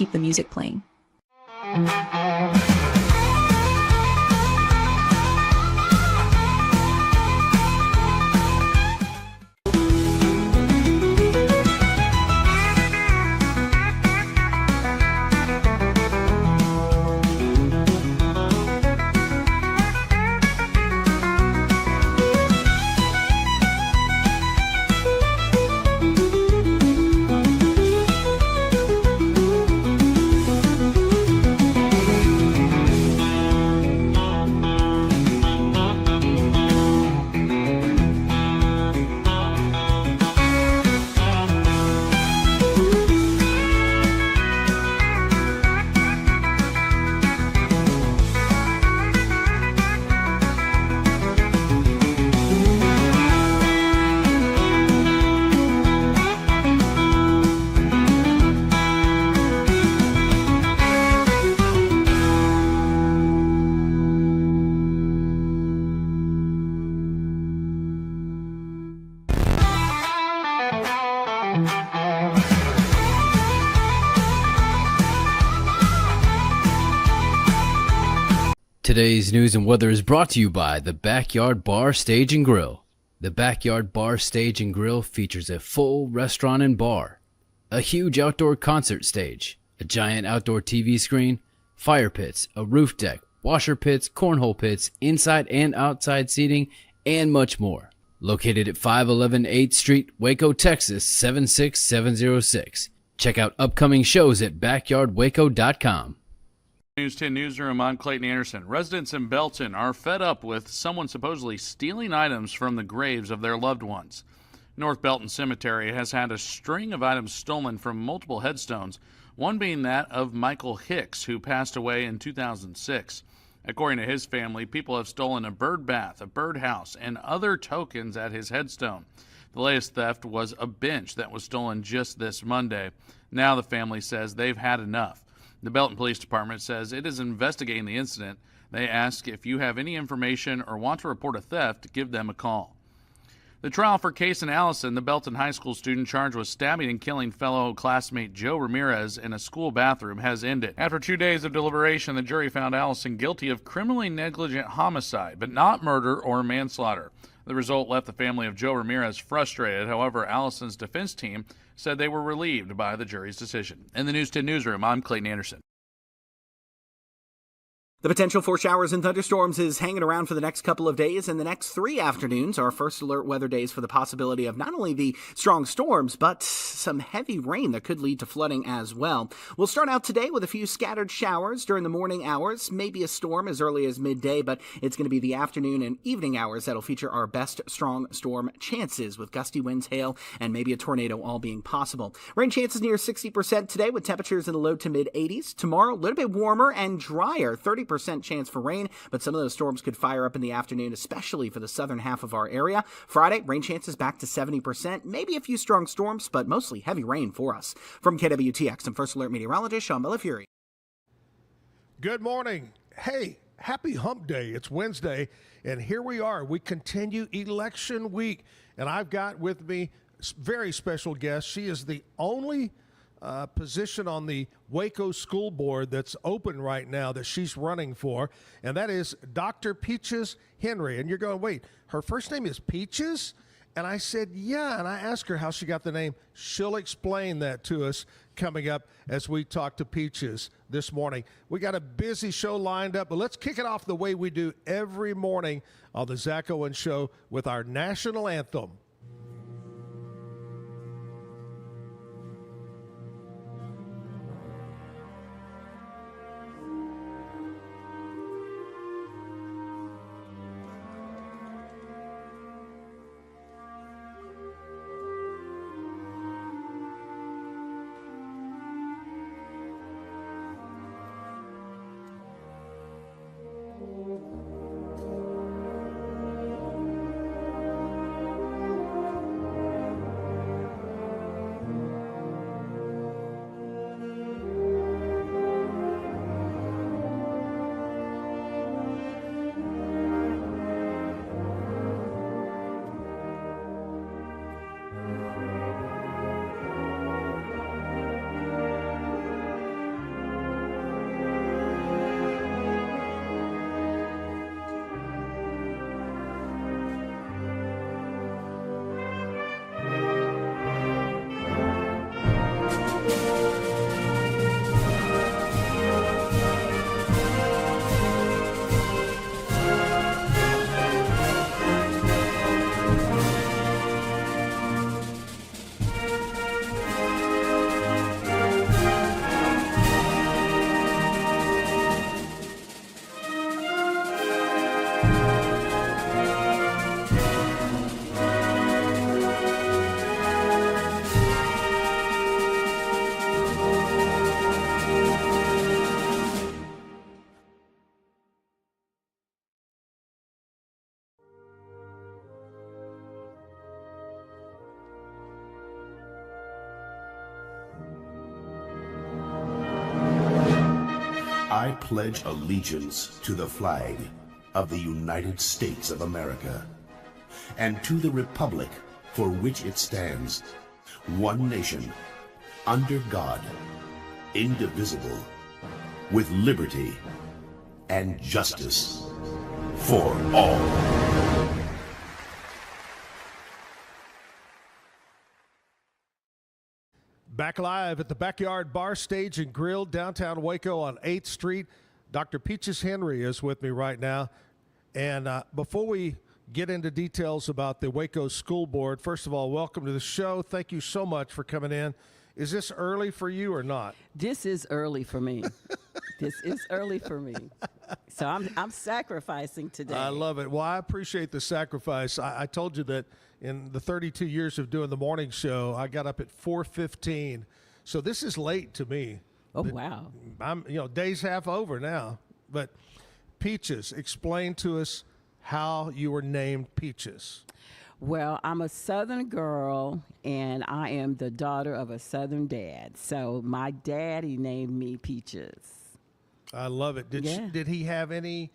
keep the music playing. Today's news and weather is brought to you by the Backyard Bar, Stage and Grill. The Backyard Bar, Stage and Grill features a full restaurant and bar, a huge outdoor concert stage, a giant outdoor TV screen, fire pits, a roof deck, washer pits, cornhole pits, inside and outside seating, and much more. Located at 511 8th Street, Waco, Texas 76706. Check out upcoming shows at backyardwaco.com. News 10 Newsroom, I'm Clayton Anderson. Residents in Belton are fed up with someone supposedly stealing items from the graves of their loved ones. North Belton Cemetery has had a string of items stolen from multiple headstones, one being that of Michael Hicks, who passed away in 2006. According to his family, people have stolen a bird bath, a birdhouse, and other tokens at his headstone. The latest theft was a bench that was stolen just this Monday. Now the family says they've had enough. The Belton Police Department says it is investigating the incident. They ask if you have any information or want to report a theft, give them a call. The trial for Case and Allison, the Belton High School student charged with stabbing and killing fellow classmate Joe Ramirez in a school bathroom, has ended. After 2 days of deliberation, the jury found Allison guilty of criminally negligent homicide, but not murder or manslaughter. The result left the family of Joe Ramirez frustrated. However, Allison's defense team said they were relieved by the jury's decision. In the News 10 Newsroom, I'm Clayton Anderson. The potential for showers and thunderstorms is hanging around for the next couple of days, and the next 3 afternoons are first alert weather days for the possibility of not only the strong storms, but some heavy rain that could lead to flooding as well. We'll start out today with a few scattered showers during the morning hours, maybe a storm as early as midday, but it's going to be the afternoon and evening hours that'll feature our best strong storm chances, with gusty winds, hail, and maybe a tornado all being possible. Rain chances near 60% today, with temperatures in the low to mid 80s. Tomorrow, a little bit warmer and drier, 30% chance for rain, but some of those storms could fire up in the afternoon, especially for the southern half of our area. Friday, rain chances back to 70%, maybe a few strong storms, but mostly heavy rain for us. From KWTX, I'm First Alert Meteorologist Sean Bellafury. Good morning. Hey, happy hump day. It's Wednesday, and here we are. We continue election week, and I've got with me a very special guest. She is the only position on the Waco School Board that's open right now that she's running for, and that is Dr. Peaches Henry. And you're going, wait, her first name is Peaches? And I said, yeah, and I asked her how she got the name. She'll explain that to us coming up as we talk to Peaches this morning. We got a busy show lined up, but let's kick it off the way we do every morning on the Zack Owen Show with our national anthem. I pledge allegiance to the flag of the United States of America and to the republic for which it stands, one nation, under God, indivisible, with liberty and justice for all. Back live at the Backyard Bar, Stage and Grill, downtown Waco on 8th Street. Dr. Peaches Henry is with me right now. And before we get into details about the Waco School Board, first of all, welcome to the show. Thank you so much for coming in. Is this early for you or not? This is early for me. This is early for me. So I'm sacrificing today. I love it. Well, I appreciate the sacrifice. I told you that in the 32 years of doing the morning show, I got up at 4:15. So this is late to me. Oh, wow. I'm, day's half over now. But Peaches, explain to us how you were named Peaches. Well, I'm a Southern girl, and I am the daughter of a Southern dad. So my daddy named me Peaches. I love it. Did he have any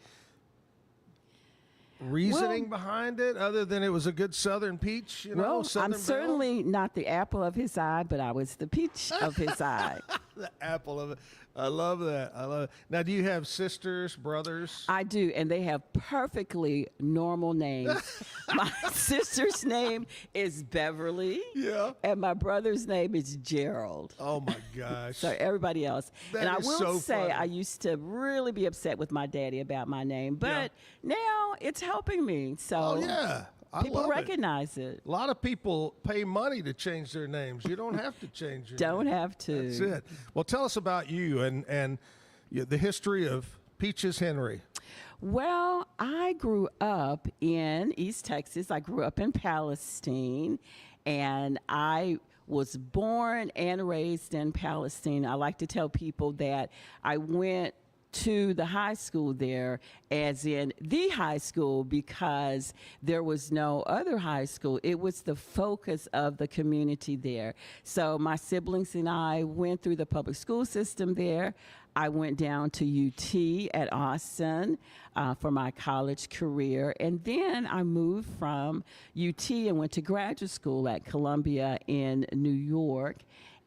reasoning behind it other than it was a good Southern peach? Well, Southern I'm certainly not the apple of his eye, but I was the peach of his eye. The apple of it. I love that. I love it. Now, do you have sisters, brothers? I do, and they have perfectly normal names. My sister's name is Beverly. Yeah. And my brother's name is Gerald. Oh, my gosh. So everybody else. That and I is will so say funny. I used to really be upset with my daddy about my name, but now it's helping me. So Oh, yeah. I people love recognize it. A lot of people pay money to change their names. You don't have to change your Don't name. have to. That's it. Well, tell us about you and the history of Peaches Henry. Well, I grew up in East Texas. I grew up in Palestine, and I was born and raised in Palestine. I like to tell people that I went to the high school there, as in the high school, because there was no other high school. It was the focus of the community there. So my siblings and I went through the public school system there. I went down to UT at Austin for my college career, and then I moved from UT and went to graduate school at Columbia in New York.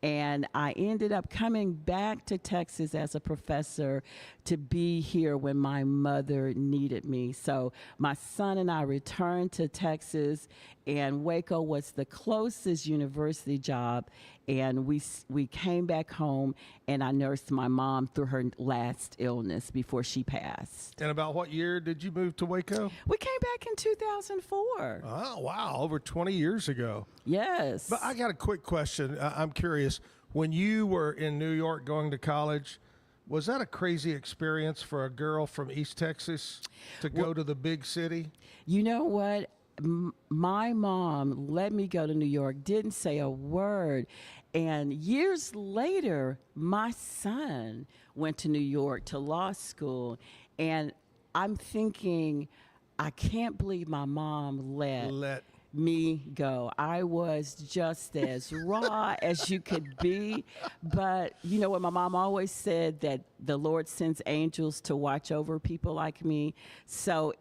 And I ended up coming back to Texas as a professor to be here when my mother needed me. So my son and I returned to Texas, and Waco was the closest university job. And we came back home, and I nursed my mom through her last illness before she passed. And about what year did you move to Waco? We came back in 2004. Oh, wow. Over 20 years ago. Yes. But I got a quick question. I'm curious. When you were in New York going to college, was that a crazy experience for a girl from East Texas to go to the big city? You know what? My mom let me go to New York, didn't say a word. And years later, my son went to New York to law school. And I'm thinking, I can't believe my mom let me go. I was just as raw as you could be. But you know what? My mom always said that the Lord sends angels to watch over people like me. So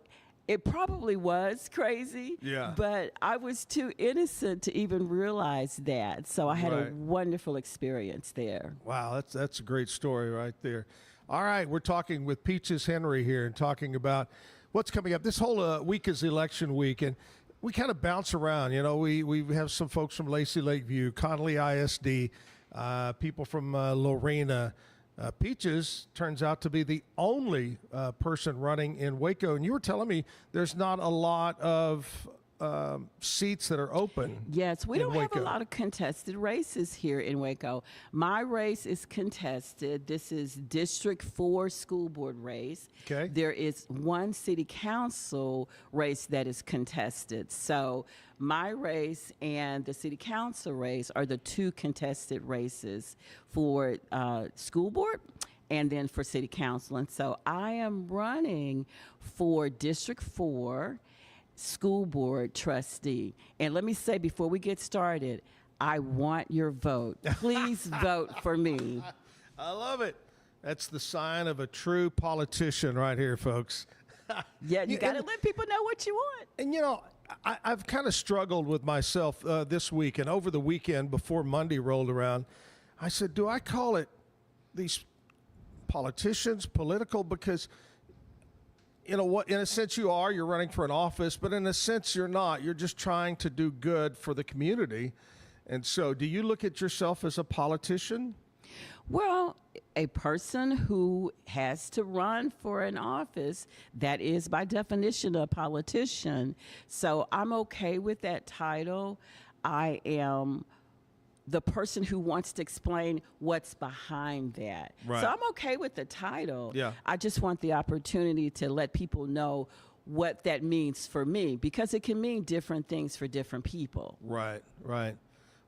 it probably was crazy, but I was too innocent to even realize that. So I had a wonderful experience there. Wow, that's a great story right there. All right, we're talking with Peaches Henry here and talking about what's coming up. This whole week is election week, and we kind of bounce around. You know, we have some folks from Lacey Lakeview, Connolly ISD, people from Lorena. Peaches turns out to be the only person running in Waco. And you were telling me there's not a lot of seats that are open. Yes, we don't have Waco. a lot of contested races here in Waco. My race is contested. This is District 4 school board race. Okay. There is one city council race that is contested. So my race and the city council race are the two contested races for school board and then for city council. And so I am running for District 4 school board trustee. And let me say before we get started, I want your vote. Please vote for me. I love it. That's the sign of a true politician right here, folks. Yeah, you got to let people know what you want. And, you know, I've kind of struggled with myself this week and over the weekend before Monday rolled around. I said, do I call it these politicians political? Because, you know, what, in a sense you're running for an office, but in a sense you're not. You're just trying to do good for the community. And so do you look at yourself as a politician? Well, a person who has to run for an office, that is by definition a politician. So I'm okay with that title. I am the person who wants to explain what's behind that. Right. So I'm okay with the title. Yeah. I just want the opportunity to let people know what that means for me, because it can mean different things for different people. Right, right.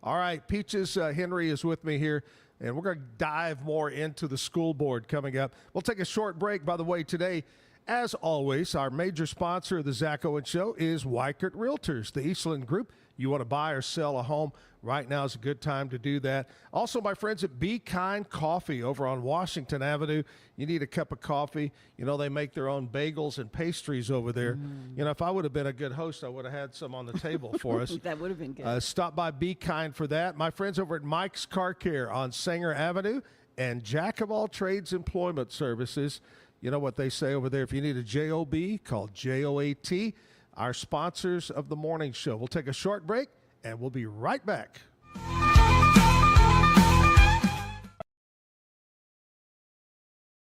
All right, Peaches Henry is with me here, and we're going to dive more into the school board coming up. We'll take a short break. By the way, today, as always, our major sponsor of the Zack Owen Show is Weikert Realtors, the Eastland Group. You want to buy or sell a home, right now is a good time to do that. Also, my friends at Be Kind Coffee over on Washington Avenue. You need a cup of coffee. You know, they make their own bagels and pastries over there. You know, if I would have been a good host, I would have had some on the table for us. That would have been good. Stop by Be Kind for that. My friends over at Mike's Car Care on Sanger Avenue and Jack of All Trades Employment Services. You know what they say over there. If you need a job, call JOAT. Our sponsors of the morning show. We'll take a short break, and we'll be right back.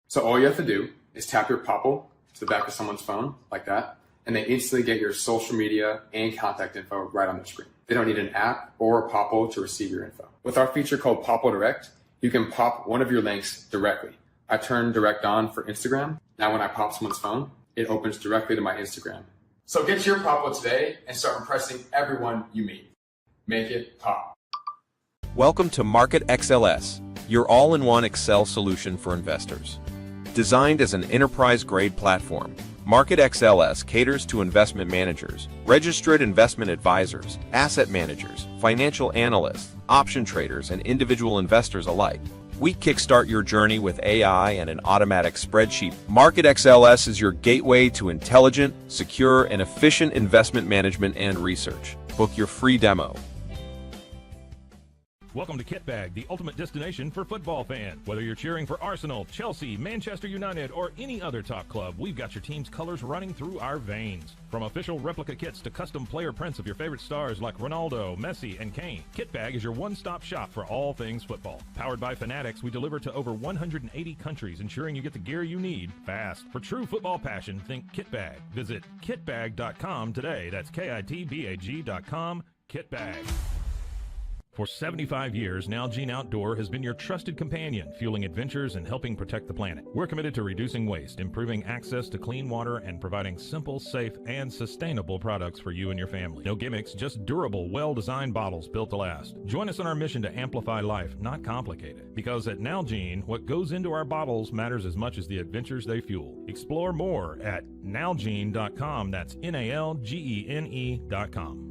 So all you have to do is tap your Popple to the back of someone's phone, like that, and they instantly get your social media and contact info right on the screen. They don't need an app or a Popple to receive your info. With our feature called Popple Direct, you can pop one of your links directly. I turned Direct on for Instagram. Now when I pop someone's phone, it opens directly to my Instagram. So get your Popple today and start impressing everyone you meet. Make it pop. Welcome to Market XLS, your all-in-one Excel solution for investors. Designed as an enterprise-grade platform, Market XLS caters to investment managers, registered investment advisors, asset managers, financial analysts, option traders, and individual investors alike. We kickstart your journey with AI and an automatic spreadsheet. Market XLS is your gateway to intelligent, secure, and efficient investment management and research. Book your free demo. Welcome to Kitbag, the ultimate destination for football fans. Whether you're cheering for Arsenal, Chelsea, Manchester United, or any other top club, we've got your team's colors running through our veins. From official replica kits to custom player prints of your favorite stars like Ronaldo, Messi, and Kane, Kitbag is your one-stop shop for all things football. Powered by Fanatics, we deliver to over 180 countries, ensuring you get the gear you need fast. For true football passion, think Kitbag. Visit kitbag.com today. That's kitbag.com. Kitbag. For 75 years, Nalgene Outdoor has been your trusted companion, fueling adventures and helping protect the planet. We're committed to reducing waste, improving access to clean water, and providing simple, safe, and sustainable products for you and your family. No gimmicks, just durable, well-designed bottles built to last. Join us on our mission to amplify life, not complicate it. Because at Nalgene, what goes into our bottles matters as much as the adventures they fuel. Explore more at nalgene.com. That's NALGENE.com.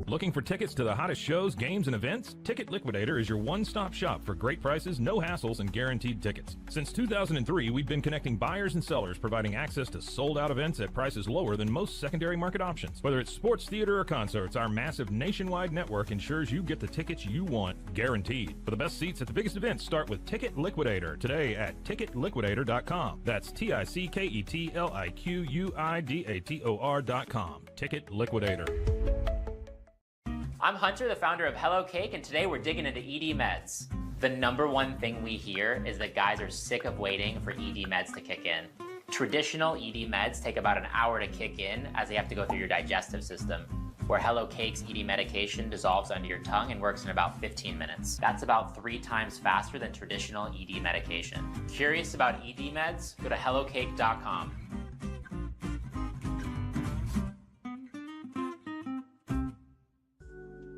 Looking for tickets to the hottest shows, games, and events? Ticket Liquidator is your one-stop shop for great prices, no hassles, and guaranteed tickets. Since 2003, we've been connecting buyers and sellers, providing access to sold-out events at prices lower than most secondary market options. Whether it's sports, theater, or concerts, our massive nationwide network ensures you get the tickets you want, guaranteed. For the best seats at the biggest events, start with Ticket Liquidator today at ticketliquidator.com. That's TICKETLIQUIDATOR.com. Ticket Liquidator. I'm Hunter, the founder of Hello Cake, and today we're digging into ED meds. The number one thing we hear is that guys are sick of waiting for ED meds to kick in. Traditional ED meds take about an hour to kick in as they have to go through your digestive system, where Hello Cake's ED medication dissolves under your tongue and works in about 15 minutes. That's about 3 times faster than traditional ED medication. Curious about ED meds? Go to hellocake.com.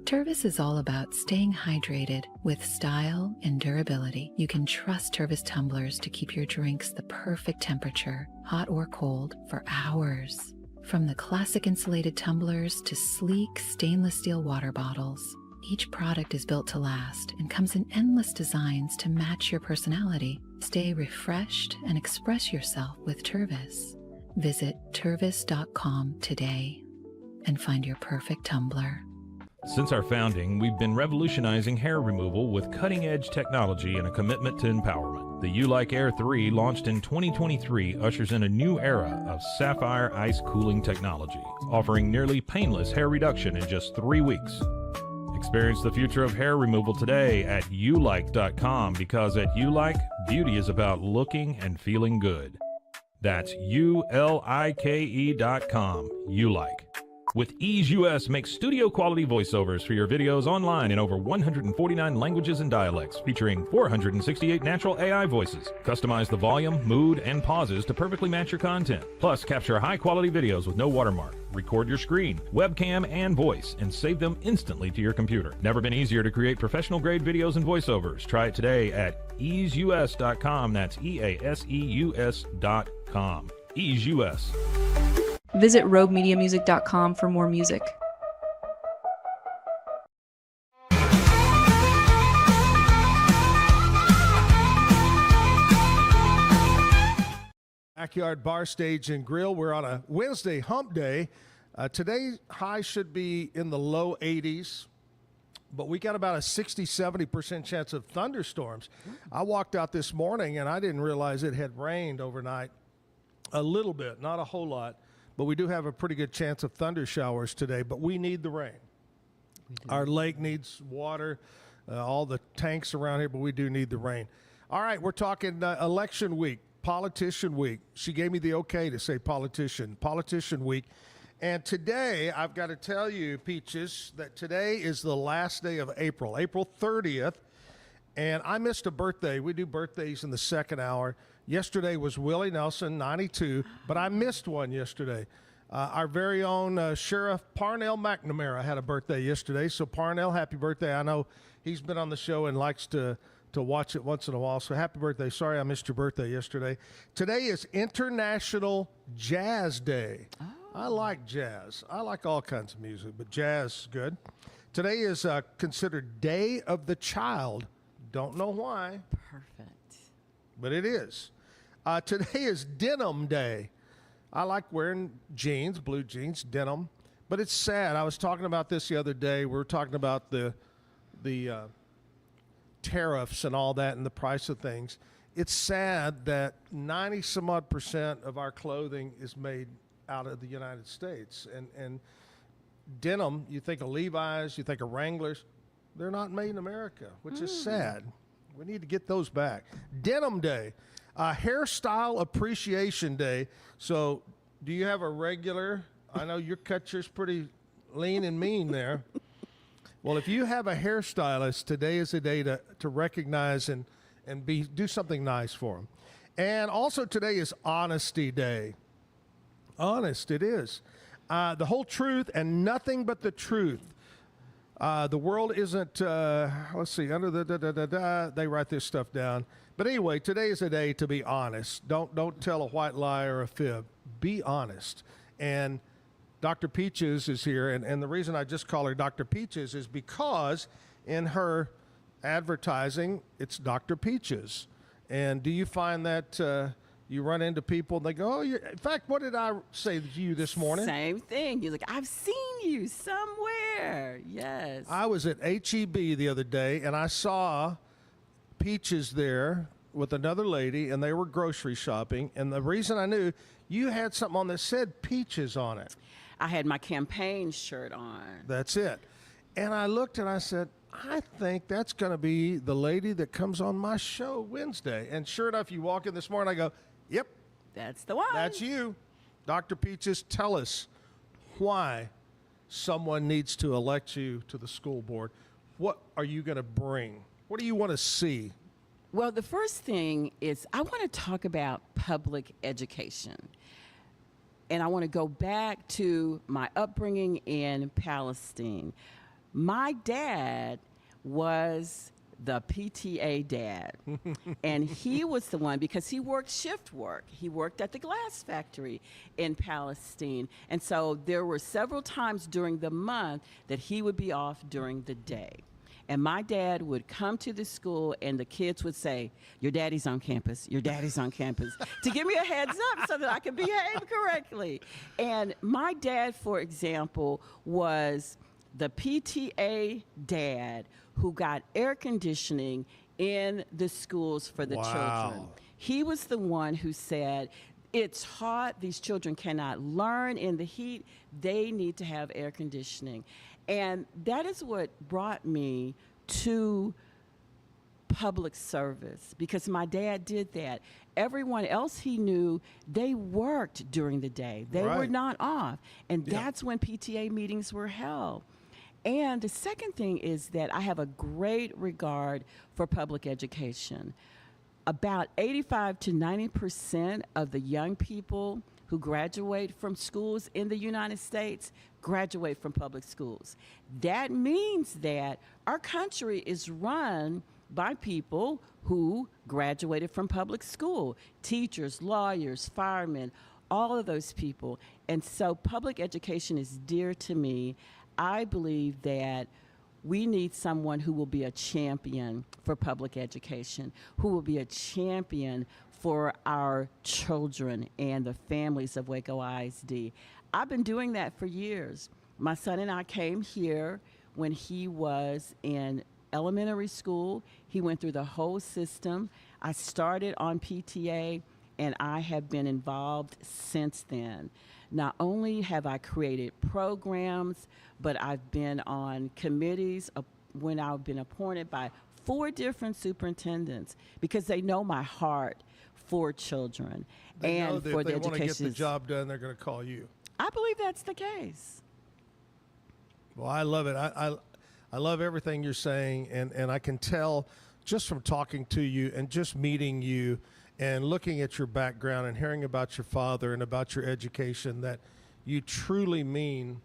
Tervis is all about staying hydrated with style and durability. You can trust Tervis tumblers to keep your drinks the perfect temperature, hot or cold, for hours. From the classic insulated tumblers to sleek stainless steel water bottles, Each product is built to last and comes in endless designs to match your personality. Stay refreshed and express yourself with Tervis. Visit tervis.com today and find your perfect tumbler. Since our founding, we've been revolutionizing hair removal with cutting-edge technology and a commitment to empowerment. The U-Like Air 3, launched in 2023, ushers in a new era of sapphire ice cooling technology, offering nearly painless hair reduction in just 3 weeks. Experience the future of hair removal today at ulike.com, because at U-Like, beauty is about looking and feeling good. That's ulike.com. U-Like. With Ease US, make studio-quality voiceovers for your videos online in over 149 languages and dialects, featuring 468 natural AI voices. Customize the volume, mood, and pauses to perfectly match your content. Plus, capture high-quality videos with no watermark. Record your screen, webcam, and voice, and save them instantly to your computer. Never been easier to create professional-grade videos and voiceovers. Try it today at easeus.com. That's EASEUS.com. Ease US. Visit roguemediamusic.com for more music. Backyard Bar Stage and Grill. We're on a Wednesday hump day. Today, high should be in the low 80s, but we got about a 60-70% chance of thunderstorms. I walked out this morning, and I didn't realize it had rained overnight. A little bit, not a whole lot. But we do have a pretty good chance of thunder showers today, but we need the rain. Our lake needs water, all the tanks around here, but we do need the rain. All right, we're talking election week, politician week. She gave me the okay to say politician week. And today, I've got to tell you, Peaches, that today is the last day of April, April 30th. And I missed a birthday. We do birthdays in the second hour. Yesterday was Willie Nelson, 92, but I missed one yesterday. Our very own Sheriff Parnell McNamara had a birthday yesterday. So Parnell, happy birthday. I know he's been on the show and likes to watch it once in a while. So happy birthday. Sorry I missed your birthday yesterday. Today is International Jazz Day. Oh. I like jazz. I like all kinds of music, but jazz is good. Today is considered Day of the Child. Don't know why. Perfect. But it is. Today is Denim Day. I like wearing jeans, blue jeans, denim. But it's sad. I was talking about this the other day. We were talking about the tariffs and all that and the price of things. It's sad that 90-some-odd% of our clothing is made out of the United States. And denim, you think of Levi's, you think of Wranglers. They're not made in America, which is sad. We need to get those back. Denim Day, Hairstyle Appreciation Day. So do you have a regular? I know your cut yours pretty lean and mean there. Well, if you have a hairstylist, today is a day to recognize and do something nice for them. And also today is Honesty Day. Honest, it is. The whole truth and nothing but the truth. The world isn't, let's see, under the they write this stuff down. But anyway, today is a day to be honest. Don't tell a white lie or a fib. Be honest. And Dr. Peaches is here, and the reason I just call her Dr. Peaches is because in her advertising, it's Dr. Peaches. And do you find that you run into people and they go, oh, in fact, what did I say to you this morning? Same thing. You're like, I've seen you somewhere. Yes. I was at HEB the other day, and I saw Peaches there with another lady, and they were grocery shopping. And the reason I knew, you had something on that said Peaches on it. I had my campaign shirt on. That's it. And I looked and I said, I think that's going to be the lady that comes on my show Wednesday. And sure enough, you walk in this morning, I go, yep. That's the one. That's you. Dr. Peaches, tell us why someone needs to elect you to the school board. What are you going to bring? What do you want to see? Well, the first thing is I want to talk about public education. And I want to go back to my upbringing in Palestine. My dad was the PTA dad. And he was the one, because he worked shift work. He worked at the glass factory in Palestine. And so there were several times during the month that he would be off during the day. And my dad would come to the school and the kids would say, "Your daddy's on campus, your daddy's on campus," to give me a heads up so that I could behave correctly. And my dad, for example, was the PTA dad who got air conditioning in the schools for the children. He was the one who said, "It's hot, these children cannot learn in the heat, they need to have air conditioning." And that is what brought me to public service, because my dad did that. Everyone else he knew, they worked during the day. They were not off. And that's when PTA meetings were held. And the second thing is that I have a great regard for public education. About 85 to 90% of the young people who graduate from schools in the United States graduate from public schools. That means that our country is run by people who graduated from public school, teachers, lawyers, firemen, all of those people. And so public education is dear to me. I believe that we need someone who will be a champion for public education, who will be a champion for our children and the families of Waco ISD. I've been doing that for years. My son and I came here when he was in elementary school. He went through the whole system. I started on PTA, and I have been involved since then. Not only have I created programs, but I've been on committees when I've been appointed by 4 different superintendents, because they know my heart for children and know that for if the they want to get the education. job done, they're going to call you. I believe that's the case. Well, I love it. I love everything you're saying, and I can tell just from talking to you and just meeting you and looking at your background and hearing about your father and about your education that you truly mean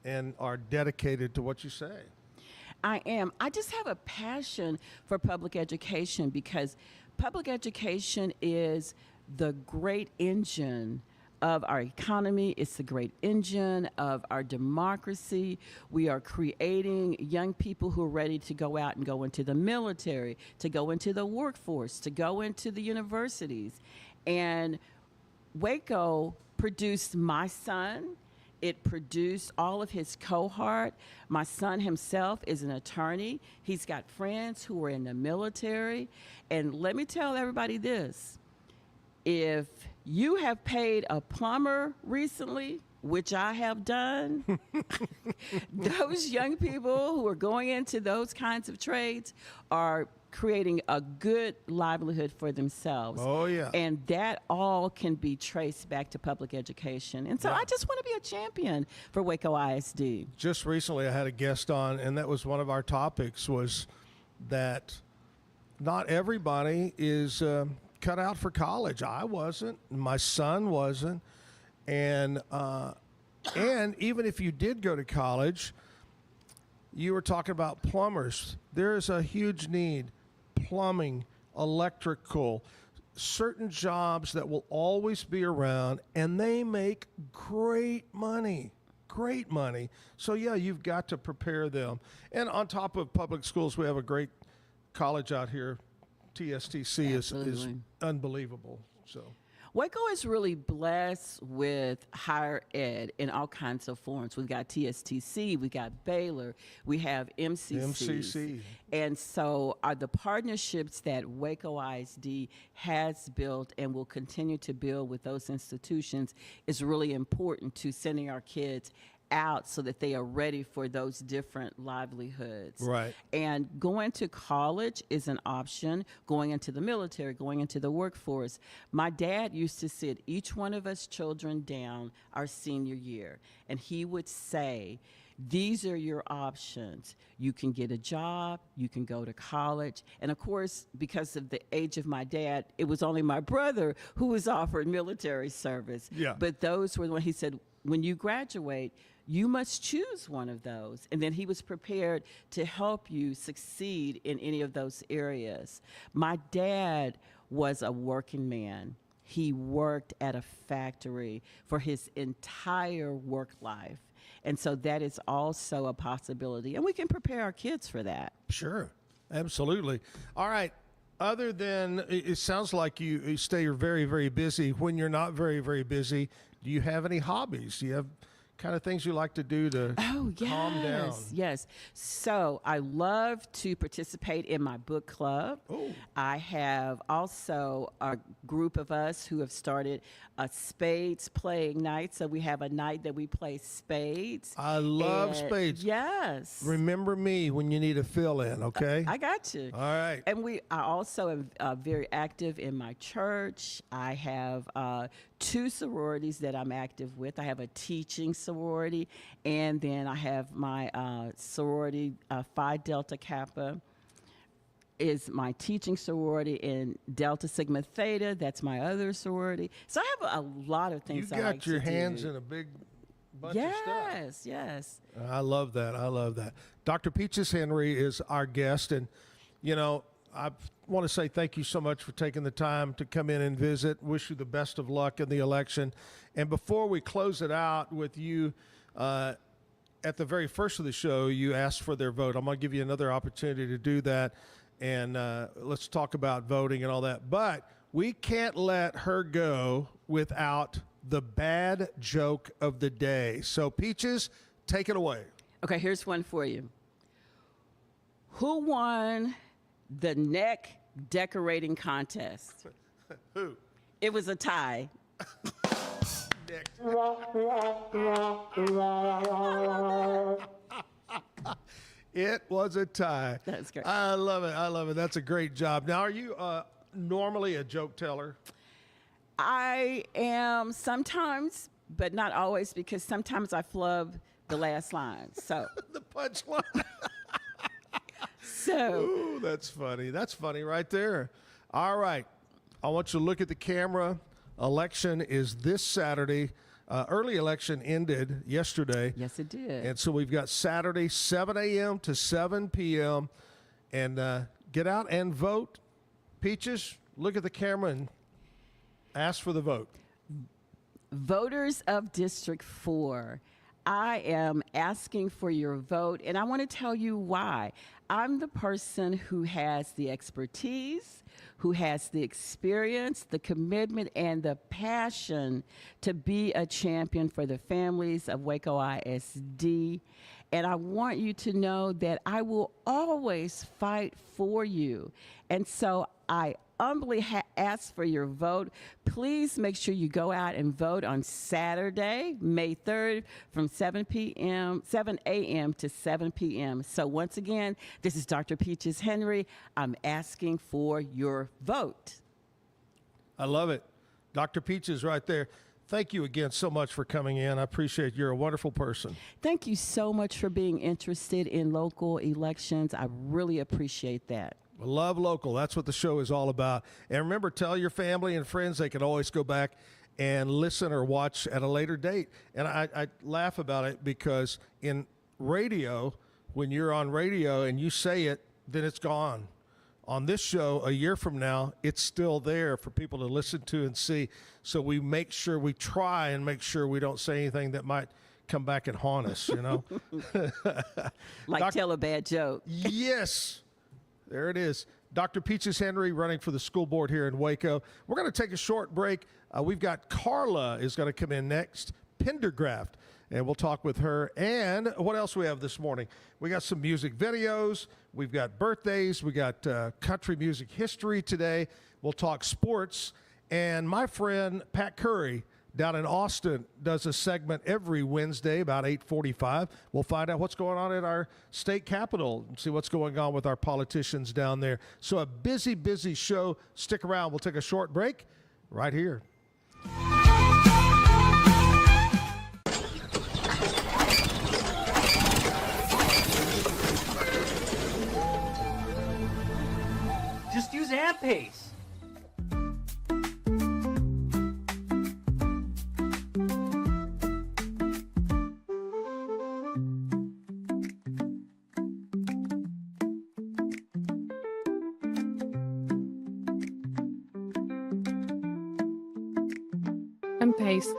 and are dedicated to what you say. I am. I just have a passion for public education, because public education is the great engine of our economy. It's the great engine of our democracy. We are creating young people who are ready to go out and go into the military, to go into the workforce, to go into the universities. And Waco produced my son. It produced all of his cohort. My son himself is an attorney. He's got friends who are in the military. And let me tell everybody this. If you have paid a plumber recently, which I have done, those young people who are going into those kinds of trades are creating a good livelihood for themselves. Oh, yeah. And that all can be traced back to public education. And so I just want to be a champion for Waco ISD. Just recently I had a guest on, and that was one of our topics, was that not everybody is cut out for college. I wasn't. My son wasn't. And even if you did go to college, you were talking about plumbers. There is a huge need. Plumbing, electrical, certain jobs that will always be around, and they make great money. Great money. So, yeah, you've got to prepare them. And on top of public schools, we have a great college out here. TSTC is unbelievable. So Waco is really blessed with higher ed in all kinds of forms. We've got TSTC, we got Baylor, we have MCC. And so the partnerships that Waco ISD has built and will continue to build with those institutions is really important to sending our kids out so that they are ready for those different livelihoods. Right. And going to college is an option, going into the military, going into the workforce. My dad used to sit each one of us children down our senior year, and he would say, these are your options. You can get a job, you can go to college. And of course, because of the age of my dad, it was only my brother who was offered military service. Yeah. But those were when he said, when you graduate, you must choose one of those. And then he was prepared to help you succeed in any of those areas. My dad was a working man. He worked at a factory for his entire work life. And so that is also a possibility. And we can prepare our kids for that. Sure, absolutely. All right. Other than, it sounds like you stay very, very busy. When you're not very, very busy, do you have any hobbies? Do you have kind of things you like to do to calm down? Yes. So I love to participate in my book club. Oh. I have also a group of us who have started a spades playing night. So we have a night that we play spades. I love spades. Yes. Remember me when you need a fill-in, okay? I got you. All right. And I also am very active in my church. I have 2 sororities that I'm active with. I have a teaching sorority, and then I have my sorority, Phi Delta Kappa is my teaching sorority, and Delta Sigma Theta, that's my other sorority. So I have a lot of things I like to do. You got your hands in a big bunch of stuff. Yes. I love that. I love that. Dr. Peaches Henry is our guest, and, you know, I want to say thank you so much for taking the time to come in and visit. Wish you the best of luck in the election. And before we close it out with you, at the very first of the show, you asked for their vote. I'm going to give you another opportunity to do that, and let's talk about voting and all that. But we can't let her go without the bad joke of the day. So, Peaches, take it away. Okay, here's one for you. Who won the neck decorating contest? Who? It was a tie. Nick. It was a tie. That's great. I love it. I love it. That's a great job. Now, are you normally a joke teller? I am sometimes, but not always, because sometimes I flub the last line. So The punchline. So, Ooh, that's funny. That's funny right there. All right. I want you to look at the camera. Election is this Saturday. Early election ended yesterday. yes, it did. And so we've got Saturday, 7 a.m. to 7 p.m. And get out and vote. Peaches, look at the camera and ask for the vote. Voters of District 4, I am asking for your vote, and I want to tell you why. I'm the person who has the expertise, who has the experience, the commitment, and the passion to be a champion for the families of Waco ISD. And I want you to know that I will always fight for you. And so I humbly ask for your vote. Please make sure you go out and vote on Saturday, May 3rd, from 7 a.m. to 7 p.m. So once again, this is Dr. Peaches Henry. I'm asking for your vote. I love it. Dr. Peaches right there. Thank you again so much for coming in. I appreciate it. You're a wonderful person. Thank you so much for being interested in local elections. I really appreciate that. Love local. That's what the show is all about. And remember, tell your family and friends they can always go back and listen or watch at a later date. And I laugh about it because in radio, when you're on radio and you say it, then it's gone. On this show, a year from now, it's still there for people to listen to and see. So we make sure, we try and make sure we don't say anything that might come back and haunt us, you know? Tell a bad joke. Yes. There it is. Dr. Peaches Henry running for the school board here in Waco. We're going to take a short break. We've got Carla is going to come in next, Pendergraft, and we'll talk with her. And what else we have this morning? We got some music videos. We've got birthdays. We got country music history today. We'll talk sports. And my friend Pat Curry down in Austin does a segment every Wednesday about 8:45. We'll find out what's going on at our state capitol and see what's going on with our politicians down there. So a busy, busy show. Stick around. We'll take a short break right here. Just use AmPace. and pace.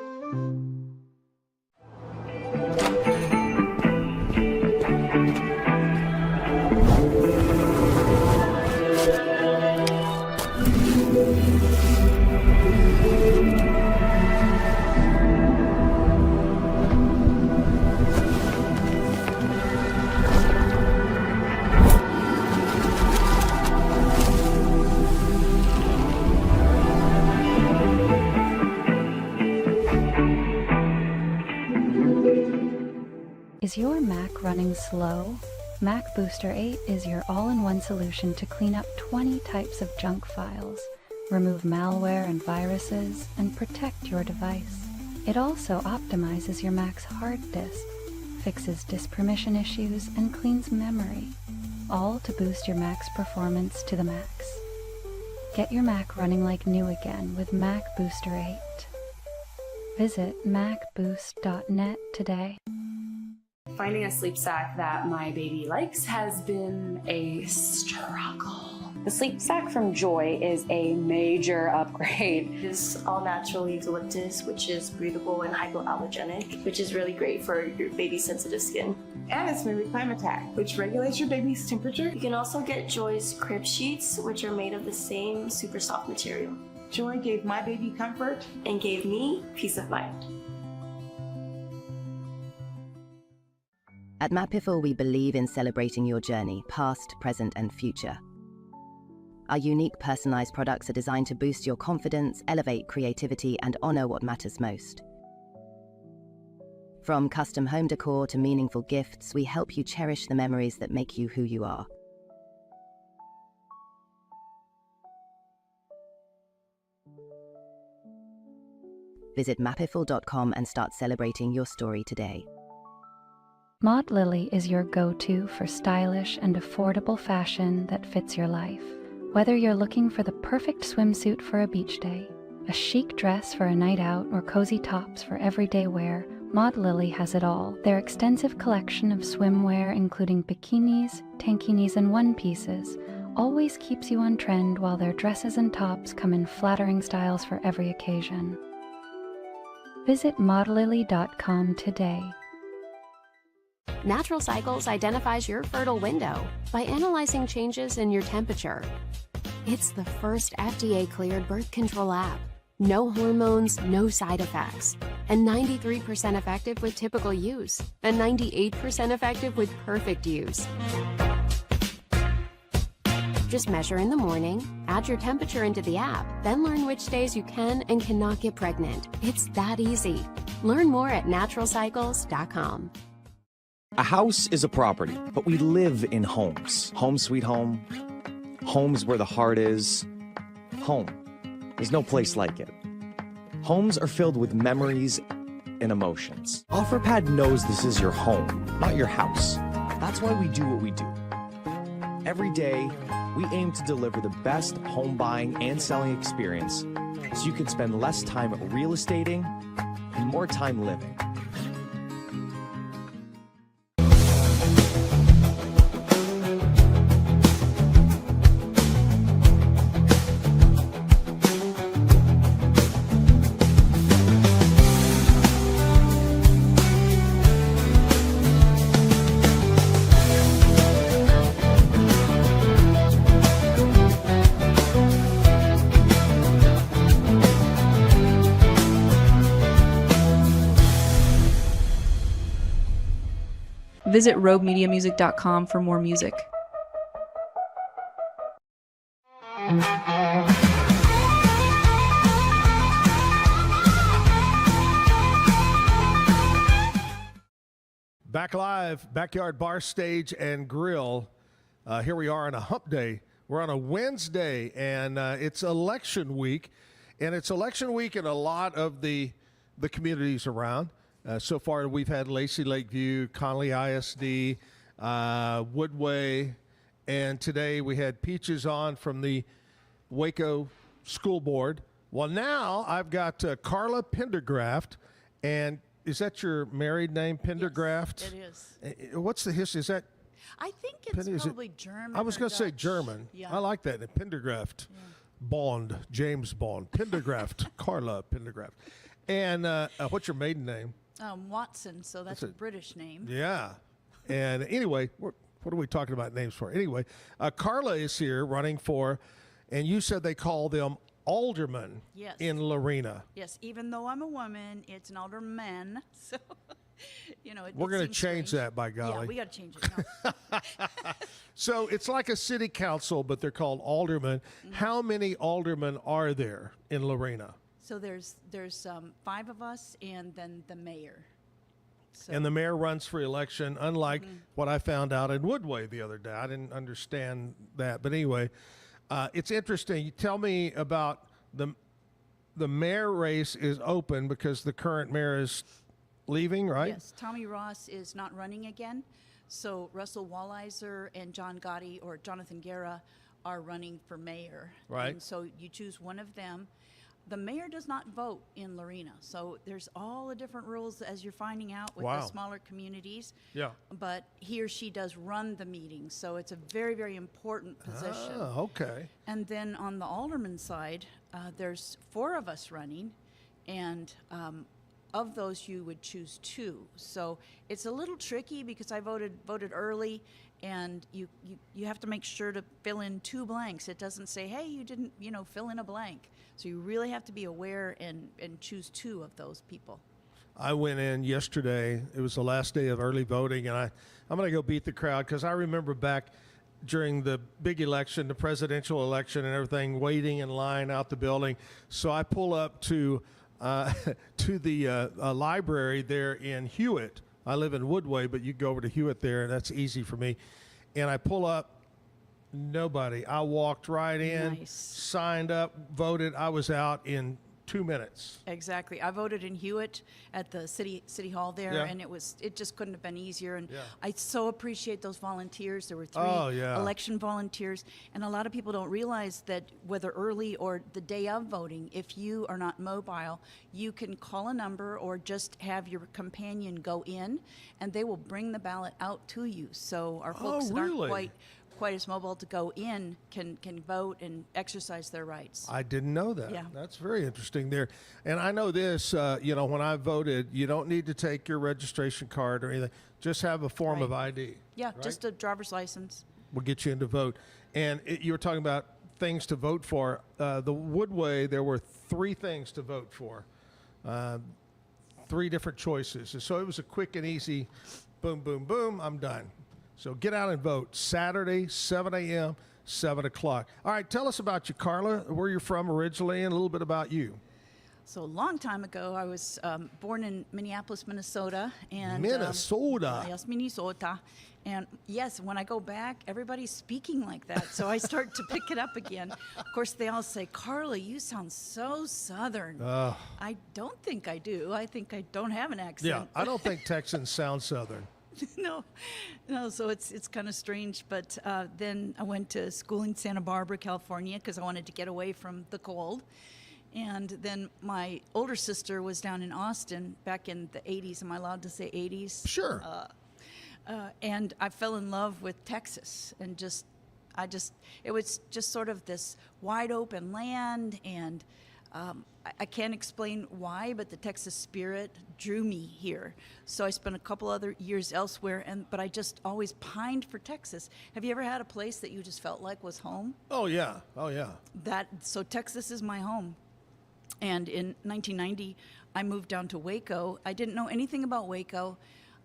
Is your Mac running slow? Mac Booster 8 is your all-in-one solution to clean up 20 types of junk files, remove malware and viruses, and protect your device. It also optimizes your Mac's hard disk, fixes disk permission issues, and cleans memory, all to boost your Mac's performance to the max. Get your Mac running like new again with Mac Booster 8. Visit macboost.net today. Finding a sleep sack that my baby likes has been a struggle. The sleep sack from Joy is a major upgrade. It's all natural eucalyptus, which is breathable and hypoallergenic, which is really great for your baby's sensitive skin. And it's made with Climatech, which regulates your baby's temperature. You can also get Joy's crib sheets, which are made of the same super soft material. Joy gave my baby comfort and gave me peace of mind. At Matt Piffle, we believe in celebrating your journey, past, present, and future. Our unique personalized products are designed to boost your confidence, elevate creativity, and honor what matters most. From custom home decor to meaningful gifts, we help you cherish the memories that make you who you are. Visit mappiffle.com and start celebrating your story today. Maud Lily is your go-to for stylish and affordable fashion that fits your life. Whether you're looking for the perfect swimsuit for a beach day, a chic dress for a night out, or cozy tops for everyday wear, Maud Lily has it all. Their extensive collection of swimwear, including bikinis, tankinis, and one-pieces, always keeps you on trend, while their dresses and tops come in flattering styles for every occasion. Visit maudlily.com today. Natural Cycles identifies your fertile window by analyzing changes in your temperature. It's the first FDA-cleared birth control app. No hormones, no side effects, and 93% effective with typical use, and 98% effective with perfect use. Just measure in the morning, add your temperature into the app, then learn which days you can and cannot get pregnant. It's that easy. Learn more at naturalcycles.com. A house is a property, but we live in homes. Home sweet home. Homes where the heart is. Home. There's no place like it. Homes are filled with memories and emotions. OfferPad knows this is your home, not your house. That's why we do what we do. Every day, we aim to deliver the best home buying and selling experience so you can spend less time real estating and more time living. Visit roguemediamusic.com for more music. Back live, Backyard Bar Stage and Grill. Here we are on a hump day. We're on a Wednesday, and it's election week. And it's election week in a lot of the communities around. So far, we've had Lacey Lakeview, Conley ISD, Woodway, and today we had Peaches on from the Waco School Board. Well, now I've got Calra Pendergraft, and is that your married name, Pendergraft? Yes, it is. What's the history? Is that? I think it's probably German. I was going to say German. Yeah. I like that. Pendergraft, yeah. Bond, James Bond, Pendergraft, Calra Pendergraft. And what's your maiden name? Watson, so that's a British name. Yeah. And anyway, what are we talking about names for? Anyway, Carla is here running for, and you said they call them aldermen in Lorena. Yes, even though I'm a woman, it's an alderman. So, we're going to change that, by golly. Yeah, we got to change it. No. So it's like a city council, but they're called aldermen. Mm-hmm. How many aldermen are there in Lorena? So there's 5 of us, and then the mayor. So. And the mayor runs for election, unlike what I found out in Woodway the other day. I didn't understand that. But anyway, it's interesting. You tell me about the mayor race is open because the current mayor is leaving, right? Yes, Tommy Ross is not running again. So Russell Walliser and John Gotti or Jonathan Guerra are running for mayor. Right. And so you choose one of them. The mayor does not vote in Lorena. So there's all the different rules as you're finding out with the smaller communities. Yeah. But he or she does run the meetings. So it's a very, very important position. Oh, okay. And then on the alderman side, there's 4 of us running. And of those, you would choose 2. So it's a little tricky because I voted early, and you have to make sure to fill in 2 blanks. It doesn't say, hey, you didn't fill in a blank. So you really have to be aware and choose 2 of those people. I went in yesterday. It was the last day of early voting, and I'm going to go beat the crowd because I remember back during the big election, the presidential election and everything, waiting in line out the building. So I pull up to the library there in Hewitt. I live in Woodway, but you go over to Hewitt there, and that's easy for me. And I pull up, nobody. I walked right in, signed up, voted. I was out in 2 minutes. Exactly. I voted in Hewitt at the city hall there, and it just couldn't have been easier. And I so appreciate those volunteers. There were 3 election volunteers, and a lot of people don't realize that whether early or the day of voting, if you are not mobile, you can call a number or just have your companion go in, and they will bring the ballot out to you. So our folks that aren't quite as mobile to go in can vote and exercise their rights. I didn't know that. Yeah. That's very interesting there. And I know this, when I voted, you don't need to take your registration card or anything. Just have a form of ID. Yeah, right? just a driver's license. Will get you in to vote. And you were talking about things to vote for. The Woodway, there were 3 things to vote for. 3 different choices. And so it was a quick and easy boom, boom, boom, I'm done. So get out and vote. Saturday, 7 a.m., 7 o'clock. All right, tell us about you, Carla, where you're from originally, and a little bit about you. So a long time ago, I was born in Minneapolis, Minnesota. And Minnesota? Yes, Minnesota. And yes, when I go back, everybody's speaking like that. So I start to pick it up again. Of course, they all say, Carla, you sound so Southern. I don't think I do. I think I don't have an accent. Yeah, I don't think Texans sound Southern. No, so it's kind of strange. But then I went to school in Santa Barbara, California, because I wanted to get away from the cold. And then my older sister was down in Austin back in the 80s. Am I allowed to say 80s? Sure. And I fell in love with Texas, and it was just sort of this wide open land, and I can't explain why, but the Texas spirit drew me here. So I spent a couple other years elsewhere, but I just always pined for Texas. Have you ever had a place that you just felt like was home? Oh, yeah. So Texas is my home. And in 1990, I moved down to Waco. I didn't know anything about Waco.